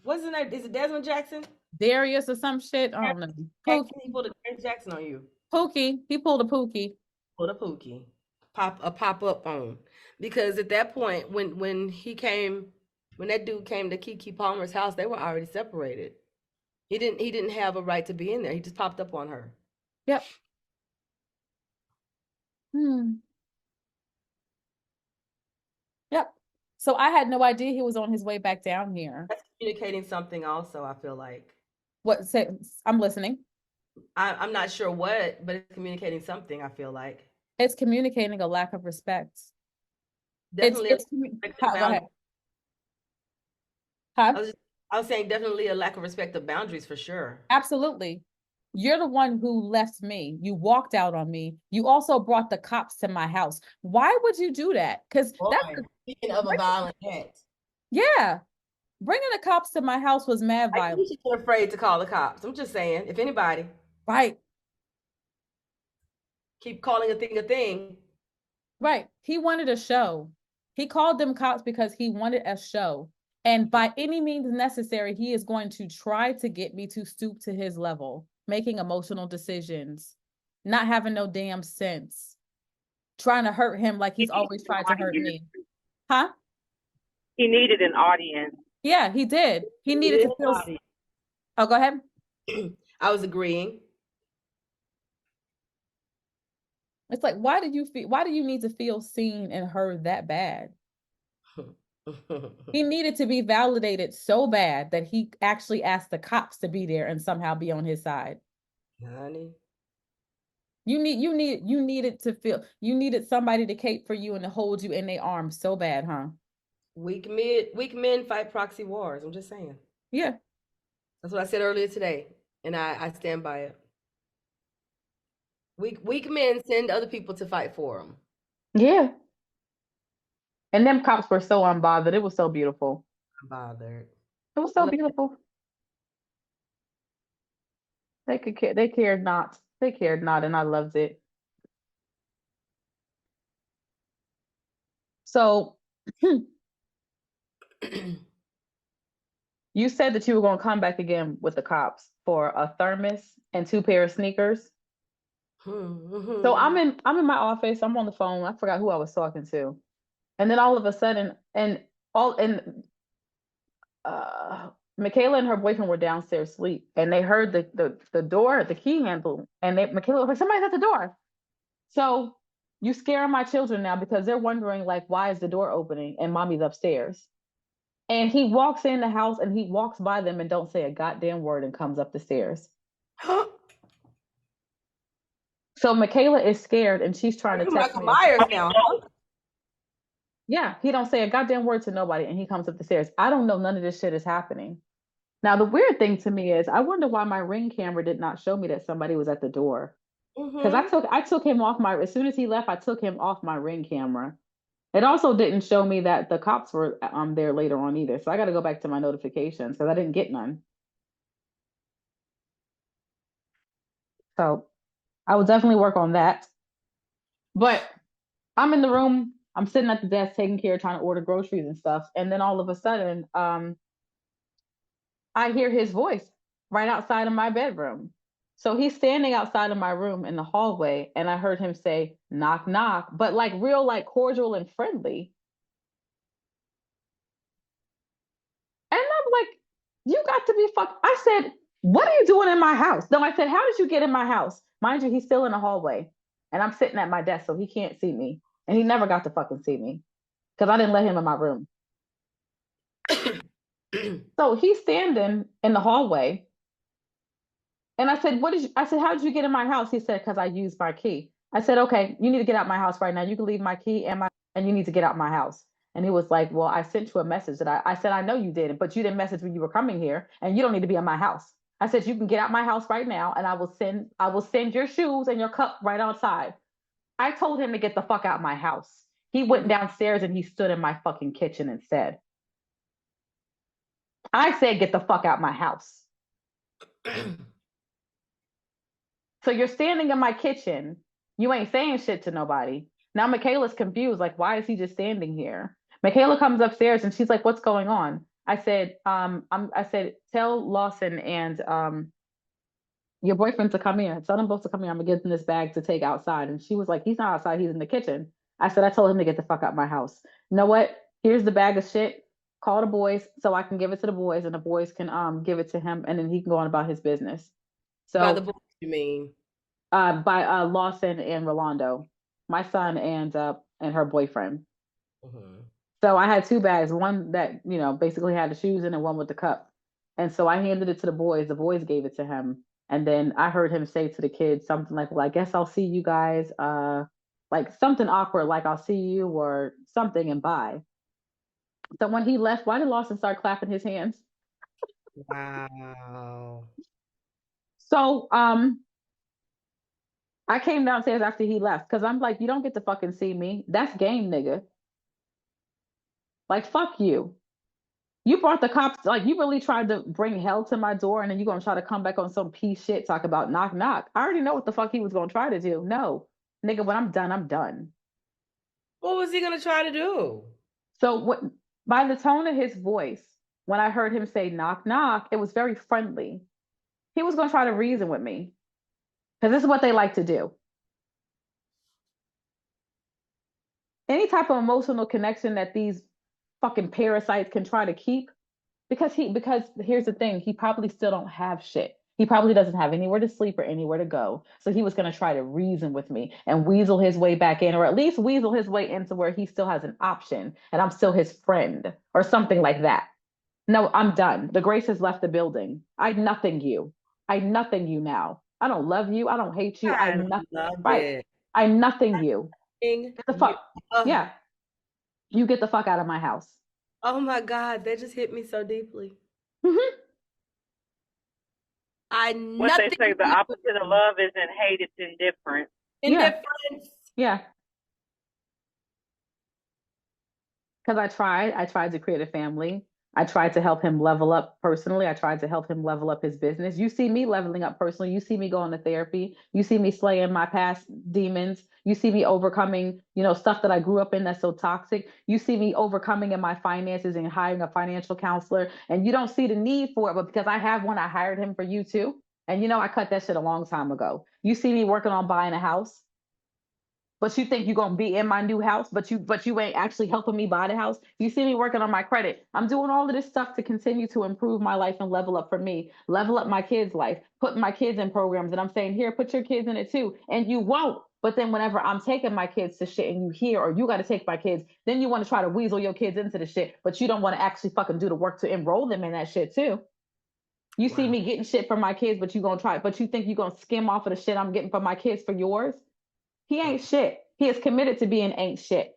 what's his name? Is it Desmond Jackson? Darius or some shit? I don't know. Jackson, he pulled a Darius Jackson on you. Pookie. He pulled a Pookie. Pulled a Pookie. Pop up on. Because at that point, when that dude came to Keke Palmer's house, they were already separated. He didn't have a right to be in there. He just popped up on her. Yep. Yep. So I had no idea he was on his way back down here. That's communicating something also, I feel like. What? Say, I'm listening. I'm not sure what, but it's communicating something, I feel like. It's communicating a lack of respect. Definitely. Go ahead. Huh? I was saying definitely a lack of respect of boundaries for sure. Absolutely. You're the one who left me. You walked out on me. You also brought the cops to my house. Why would you do that? Because speaking of a violent act. Yeah. Bringing the cops to my house was mad violent. You should be afraid to call the cops. I'm just saying, if anybody. Right. Keep calling a thing. Right. He wanted a show. He called them cops because he wanted a show. And by any means necessary, he is going to try to get me to stoop to his level, making emotional decisions, not having no damn sense, trying to hurt him like he's always tried to hurt me. Huh? He needed an audience. Yeah, he did. He needed to feel. Oh, go ahead. I was agreeing. It's like, why do you need to feel seen and heard that bad? He needed to be validated so bad that he actually asked the cops to be there and somehow be on his side. Honey. You needed somebody to cape for you and to hold you in their arms so bad, huh? Weak men fight proxy wars. I'm just saying. Yeah. That's what I said earlier today, and I stand by it. Weak men send other people to fight for them. Yeah. And them cops were so unbothered. It was so beautiful. Unbothered. It was so beautiful. They cared not. They cared not, and I loved it. So you said that you were going to come back again with the cops for a thermos and 2 pair of sneakers. So I'm in my office. I'm on the phone. I forgot who I was talking to, and then all of a sudden, Michaela and her boyfriend were downstairs asleep, and they heard the door, the key handle, and Michaela was like, "Somebody's at the door." So you scare my children now because they're wondering like, why is the door opening and mommy's upstairs? And he walks in the house and he walks by them and don't say a goddamn word and comes up the stairs. So Michaela is scared and she's trying to text Michael me. Myers now. Yeah, he don't say a goddamn word to nobody and he comes up the stairs. I don't know none of this shit is happening. Now the weird thing to me is I wonder why my Ring camera did not show me that somebody was at the door. Because I took him off as soon as he left, I took him off my Ring camera. It also didn't show me that the cops were there later on either. So I got to go back to my notifications because I didn't get none. So I will definitely work on that. But I'm in the room. I'm sitting at the desk taking care, trying to order groceries and stuff. And then all of a sudden, I hear his voice right outside of my bedroom. So he's standing outside of my room in the hallway, and I heard him say, knock, knock, but like real, like cordial and friendly. You got to be fucked. I said, what are you doing in my house? No, I said, how did you get in my house? Mind you, he's still in the hallway. And I'm sitting at my desk, so he can't see me. And he never got to fucking see me. Because I didn't let him in my room. So he's standing in the hallway. And I said, I said, how did you get in my house? He said, because I used my key. I said, okay, you need to get out my house right now. You can leave my key and you need to get out my house. And he was like, well, I sent you a message that I said, I know you did, but you didn't message when you were coming here and you don't need to be in my house. I said, you can get out my house right now and I will send your shoes and your cup right outside. I told him to get the fuck out my house. He went downstairs and he stood in my fucking kitchen instead. I said, get the fuck out my house. So you're standing in my kitchen. You ain't saying shit to nobody. Now Michaela's confused. Like, why is he just standing here? Michaela comes upstairs and she's like, what's going on? I said, I said, tell Lawson and your boyfriend to come here. Tell them both to come here. I'm gonna give them this bag to take outside. And she was like, he's not outside, he's in the kitchen. I said, I told him to get the fuck out my house. You know what? Here's the bag of shit. Call the boys so I can give it to the boys and the boys can give it to him and then he can go on about his business. So By the boys, you mean? By Lawson and Rolando, my son and her boyfriend. Mm-hmm. So I had two bags, one that, you know, basically had the shoes in and one with the cup. And so I handed it to the boys. The boys gave it to him. And then I heard him say to the kids something like, well, I guess I'll see you guys, like something awkward, like I'll see you or something and bye. So when he left, why did Lawson start clapping his hands? Wow. So I came downstairs after he left because I'm like, you don't get to fucking see me. That's game, nigga. Like, fuck you. You brought the cops, like, you really tried to bring hell to my door and then you're going to try to come back on some piece shit, talk about knock, knock. I already know what the fuck he was going to try to do. No, nigga, when I'm done, I'm done. What was he going to try to do? So by the tone of his voice, when I heard him say knock, knock, it was very friendly. He was going to try to reason with me because this is what they like to do. Any type of emotional connection that these fucking parasites can try to keep, because here's the thing, he probably still don't have shit. He probably doesn't have anywhere to sleep or anywhere to go. So he was going to try to reason with me and weasel his way back in, or at least weasel his way into where he still has an option and I'm still his friend or something like that. No, I'm done. The grace has left the building. I nothing you. I nothing you now. I don't love you. I don't hate you. I nothing. Right. It. I nothing you. Get the fuck. Oh. Yeah. You get the fuck out of my house. Oh my God, that just hit me so deeply. Mm-hmm. What they say, the opposite of love isn't hate, it's indifference. Indifference. Yeah. Because I tried to create a family. I tried to help him level up personally. I tried to help him level up his business. You see me leveling up personally. You see me going to therapy. You see me slaying my past demons. You see me overcoming, you know, stuff that I grew up in that's so toxic. You see me overcoming in my finances and hiring a financial counselor. And you don't see the need for it, but because I have one, I hired him for you too. And you know, I cut that shit a long time ago. You see me working on buying a house. But you think you're gonna be in my new house, but you ain't actually helping me buy the house. You see me working on my credit. I'm doing all of this stuff to continue to improve my life and level up for me, level up my kids' life, putting my kids in programs. And I'm saying, here, put your kids in it too. And you won't. But then whenever I'm taking my kids to shit and you hear, or you got to take my kids, then you want to try to weasel your kids into the shit, but you don't want to actually fucking do the work to enroll them in that shit too. You see me getting shit for my kids, but you think you're gonna skim off of the shit I'm getting for my kids for yours? He ain't shit. He is committed to being ain't shit.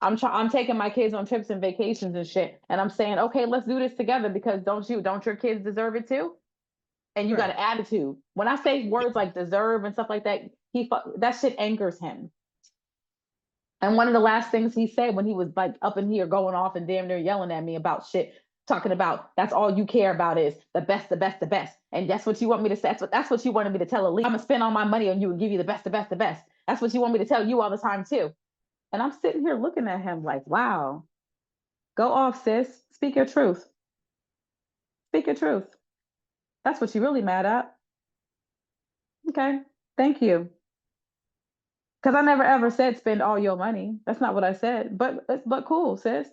I'm taking my kids on trips and vacations and shit. And I'm saying, okay, let's do this together because don't your kids deserve it too? And you got an attitude. When I say words like deserve and stuff like that, that shit angers him. And one of the last things he said when he was like up in here going off and damn near yelling at me about shit, talking about that's all you care about is the best, the best, the best. And that's what you want me to say. That's what you wanted me to tell Elise. I'm gonna spend all my money on you and give you the best, the best, the best. That's what you want me to tell you all the time too. And I'm sitting here looking at him like, wow, go off, sis. Speak your truth. Speak your truth. That's what you really mad at. Okay, thank you. Because I never ever said spend all your money. That's not what I said. But cool, sis.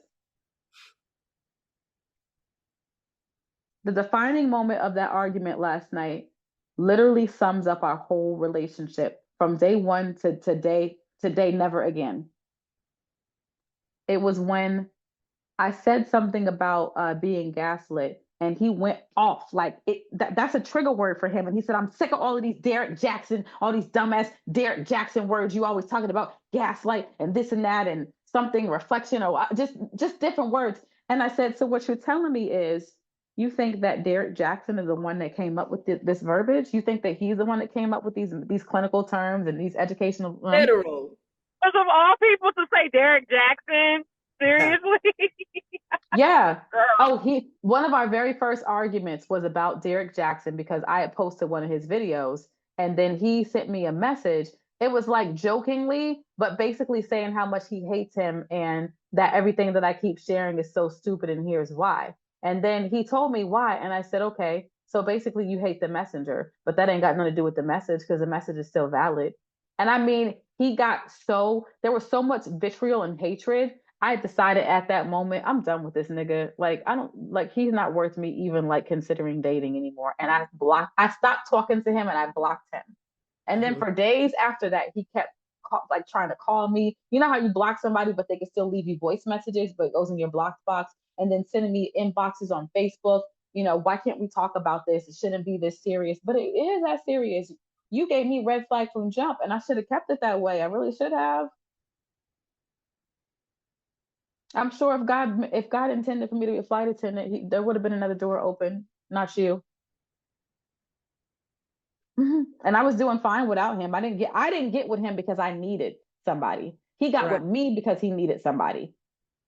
The defining moment of that argument last night literally sums up our whole relationship from day one to today, never again. It was when I said something about being gaslit, and he went off like that's a trigger word for him. And he said, "I'm sick of all of these Derek Jackson, all these dumbass Derek Jackson words you always talking about, gaslight and this and that and something reflection or just different words." And I said, "So what you're telling me is you think that Derek Jackson is the one that came up with this verbiage? You think that he's the one that came up with these clinical terms and these educational Literal. Because of all people to say Derek Jackson, seriously? Yeah. Girl. Oh, one of our very first arguments was about Derek Jackson because I had posted one of his videos and then he sent me a message. It was like jokingly, but basically saying how much he hates him and that everything that I keep sharing is so stupid and here's why. And then he told me why. And I said, okay, so basically you hate the messenger, but that ain't got nothing to do with the message because the message is still valid. And I mean, there was so much vitriol and hatred. I decided at that moment, I'm done with this nigga. Like, I don't like he's not worth me even like considering dating anymore. And I stopped talking to him and I blocked him. And then for days after that, he kept like trying to call me. You know how you block somebody, but they can still leave you voice messages, but it goes in your blocked box, and then sending me inboxes on Facebook. You know, why can't we talk about this? It shouldn't be this serious, but it is that serious. You gave me red flag from jump, and I should have kept it that way. I really should have. I'm sure if God intended for me to be a flight attendant, there would have been another door open, not you. And I was doing fine without him. I didn't get with him because I needed somebody. He got Right. with me because he needed somebody.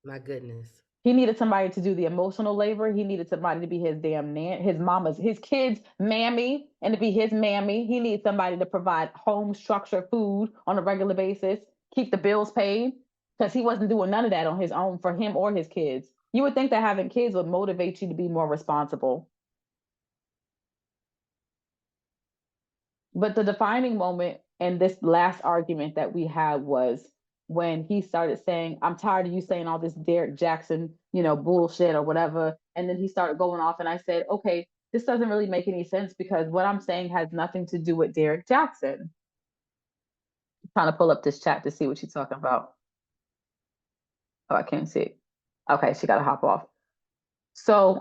My goodness. He needed somebody to do the emotional labor. He needed somebody to be his damn his kids' mammy, and to be his mammy. He needs somebody to provide home structure, food on a regular basis, keep the bills paid, because he wasn't doing none of that on his own for him or his kids. You would think that having kids would motivate you to be more responsible. But the defining moment in this last argument that we had was when he started saying, "I'm tired of you saying all this Derek Jackson, bullshit or whatever." And then he started going off, and I said, "Okay, this doesn't really make any sense because what I'm saying has nothing to do with Derek Jackson." I'm trying to pull up this chat to see what she's talking about. Oh, I can't see it. Okay, she got to hop off. So,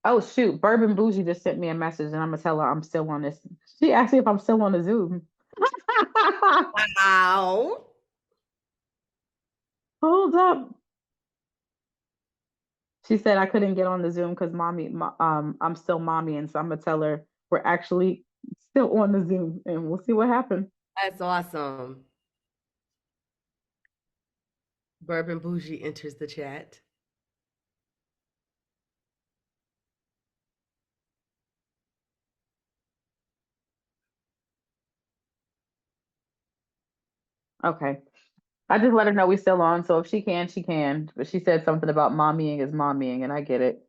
oh shoot, Bourbon Bougie just sent me a message, and I'm gonna tell her I'm still on this. She asked me if I'm still on the Zoom. Wow. Hold up. She said I couldn't get on the Zoom because I'm still mommy, and so I'm gonna tell her we're actually still on the Zoom, and we'll see what happens. That's awesome. Bourbon Bougie enters the chat. Okay. I just let her know we're still on, so if she can, she can. But she said something about mommying is mommying, and I get it.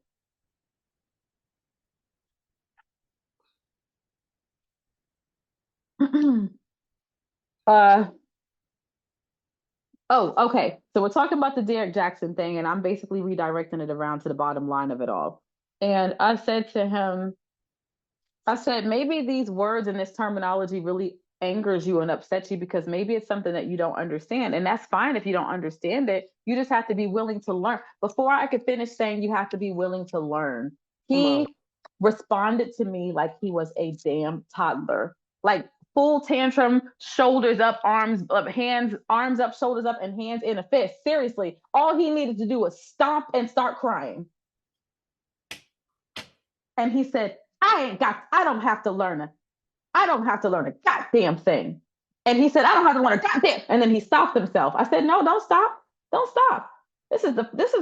uh oh, okay. So we're talking about the Derek Jackson thing, and I'm basically redirecting it around to the bottom line of it all. And I said to him, I said, maybe these words and this terminology really angers you and upsets you because maybe it's something that you don't understand. And that's fine if you don't understand it. You just have to be willing to learn. Before I could finish saying you have to be willing to learn, he responded to me like he was a damn toddler. Like full tantrum, shoulders up, arms up, arms up, shoulders up, and hands in a fist. Seriously, all he needed to do was stomp and start crying. And he said, I don't have to learn it. I don't have to learn a goddamn thing. And he said, I don't have to learn a goddamn. And then he stopped himself. I said, no, don't stop. Don't stop. This is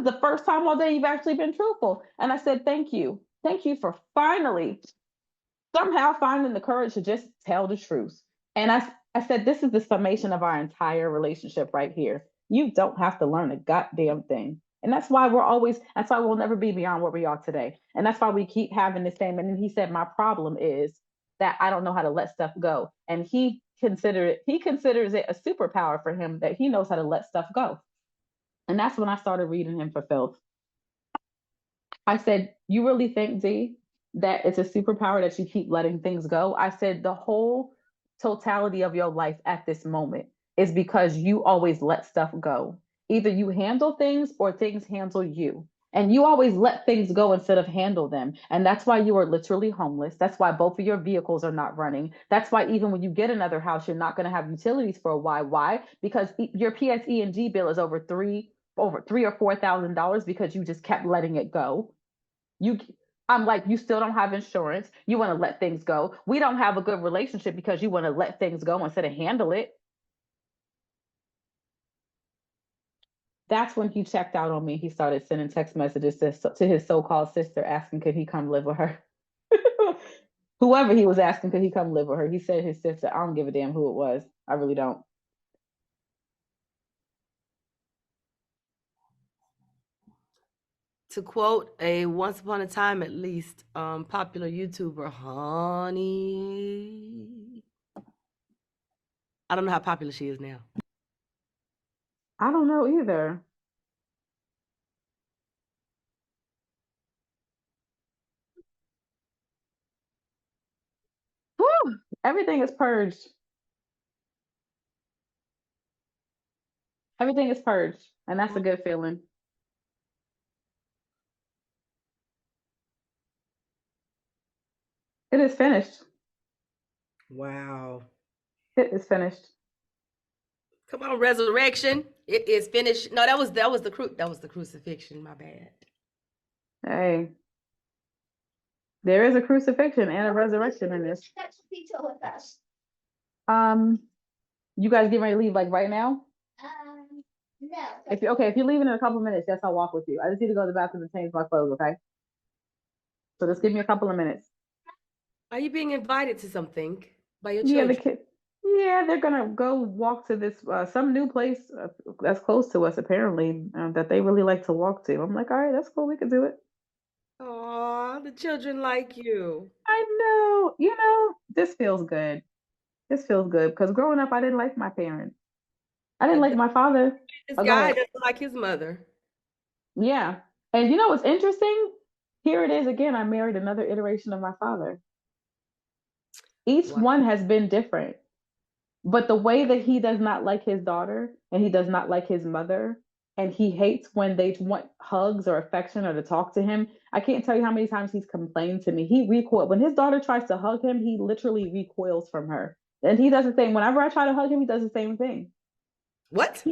the first time all day you've actually been truthful. And I said, thank you. Thank you for finally somehow finding the courage to just tell the truth. And I said, this is the summation of our entire relationship right here. You don't have to learn a goddamn thing. And that's why we'll never be beyond where we are today. And that's why we keep having the same. And then he said, my problem is that I don't know how to let stuff go. And he considers it a superpower for him that he knows how to let stuff go. And that's when I started reading him for filth. I said, you really think, Z, that it's a superpower that you keep letting things go? I said, the whole totality of your life at this moment is because you always let stuff go. Either you handle things or things handle you. And you always let things go instead of handle them. And that's why you are literally homeless. That's why both of your vehicles are not running. That's why even when you get another house, you're not going to have utilities for a while. Why? Because your PSE&G bill is over three or $4,000 because you just kept letting it go. you I'm like, you still don't have insurance. You want to let things go. We don't have a good relationship because you want to let things go instead of handle it. That's when he checked out on me. He started sending text messages to his so-called sister asking could he come live with her. Whoever he was asking could he come live with her. He said his sister. I don't give a damn who it was. I really don't. To quote a once upon a time at least popular YouTuber, honey. I don't know how popular she is now. I don't know either. Whew, everything is purged. Everything is purged, and that's a good feeling. It is finished. Wow. It is finished. Come on, resurrection. It is finished. No, that was the crucifixion. My bad. Hey, there is a crucifixion and a resurrection in this. You guys get ready to leave like right now? No. If you're leaving in a couple minutes, yes, I'll walk with you. I just need to go to the bathroom and change my clothes, okay? So just give me a couple of minutes. Are you being invited to something by your Yeah, the children? kid. Yeah, they're gonna go walk to this some new place that's close to us apparently that they really like to walk to. I'm like, all right, that's cool. We can do it. Aw, the children like you. I know. This feels good. This feels good because growing up, I didn't like my parents. I didn't like my father. This Oh, go guy ahead. doesn't like his mother. Yeah. And you know what's interesting? Here it is again. I married another iteration of my father. Each Wow. one has been different. But the way that he does not like his daughter and he does not like his mother, and he hates when they want hugs or affection or to talk to him. I can't tell you how many times he's complained to me. He recoils. When his daughter tries to hug him, he literally recoils from her. And he does the same. Whenever I try to hug him, he does the same thing. What?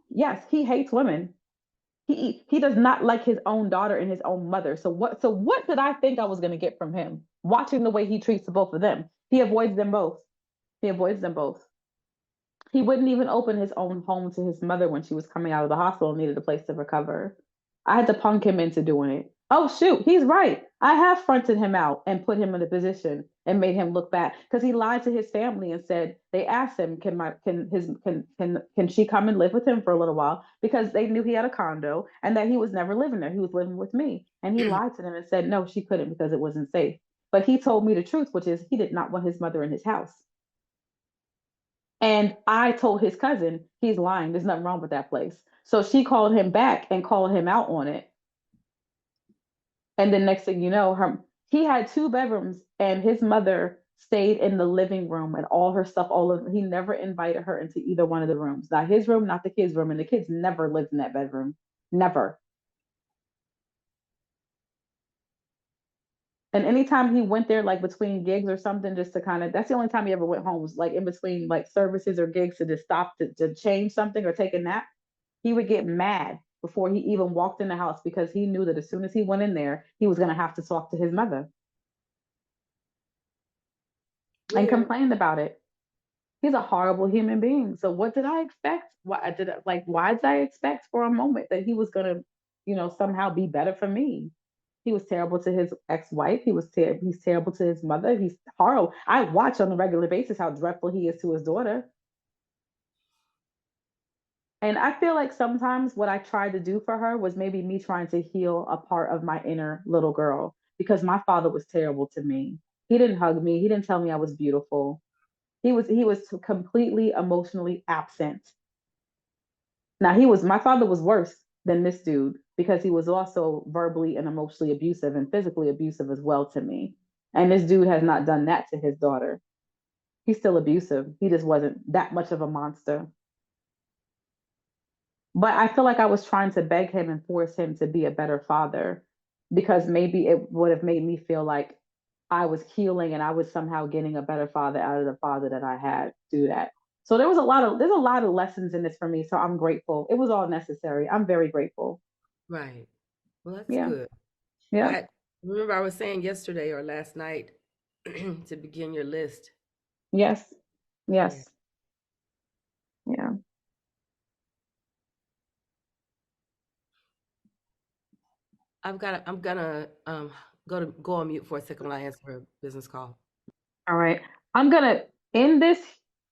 Yes, he hates women. He does not like his own daughter and his own mother. So what did I think I was going to get from him? Watching the way he treats the both of them. He avoids them both. He avoids them both. He wouldn't even open his own home to his mother when she was coming out of the hospital and needed a place to recover. I had to punk him into doing it. Oh shoot, he's right. I have fronted him out and put him in a position and made him look bad because he lied to his family and said they asked him, can she come and live with him for a little while because they knew he had a condo and that he was never living there. He was living with me. And he lied to them and said no, she couldn't because it wasn't safe. But he told me the truth, which is he did not want his mother in his house. And I told his cousin, he's lying. There's nothing wrong with that place. So she called him back and called him out on it. And then next thing you know, he had two bedrooms and his mother stayed in the living room and all her stuff, he never invited her into either one of the rooms. Not his room, not the kids' room. And the kids never lived in that bedroom. Never. And anytime he went there, like between gigs or something, just to that's the only time he ever went home was like in between like services or gigs to just stop to change something or take a nap. He would get mad before he even walked in the house because he knew that as soon as he went in there, he was going to have to talk to his mother and complained about it. He's a horrible human being. So what did I expect? Why did I expect for a moment that he was going to, somehow be better for me? He was terrible to his ex-wife. He's terrible to his mother. He's horrible. I watch on a regular basis how dreadful he is to his daughter. And I feel like sometimes what I tried to do for her was maybe me trying to heal a part of my inner little girl because my father was terrible to me. He didn't hug me. He didn't tell me I was beautiful. He was completely emotionally absent. Now my father was worse. than this dude, because he was also verbally and emotionally abusive and physically abusive as well to me. And this dude has not done that to his daughter. He's still abusive. He just wasn't that much of a monster. But I feel like I was trying to beg him and force him to be a better father, because maybe it would have made me feel like I was healing and I was somehow getting a better father out of the father that I had do that. So there's a lot of lessons in this for me. So I'm grateful. It was all necessary. I'm very grateful. Right. Well, that's Yeah. good. Yeah. I remember I was saying yesterday or last night to begin your list. Yes. Yeah. Yes. Yeah. I'm gonna go on mute for a second while I answer a business call. All right. I'm gonna end this,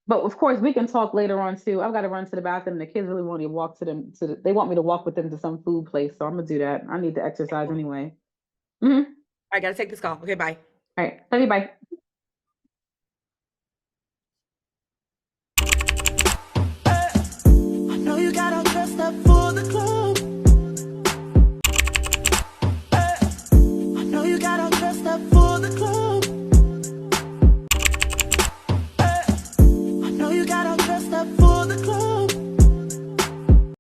but of course we can talk later on too. I've got to run to the bathroom. The kids really want me to walk to them they want me to walk with them to some food place. So I'm gonna do that. I need to exercise anyway. I gotta take this call. Okay, bye. All right. Love you. Bye. I know you got all dressed up for the club. I know you got all dressed up for the club. I know you got all dressed up for the club.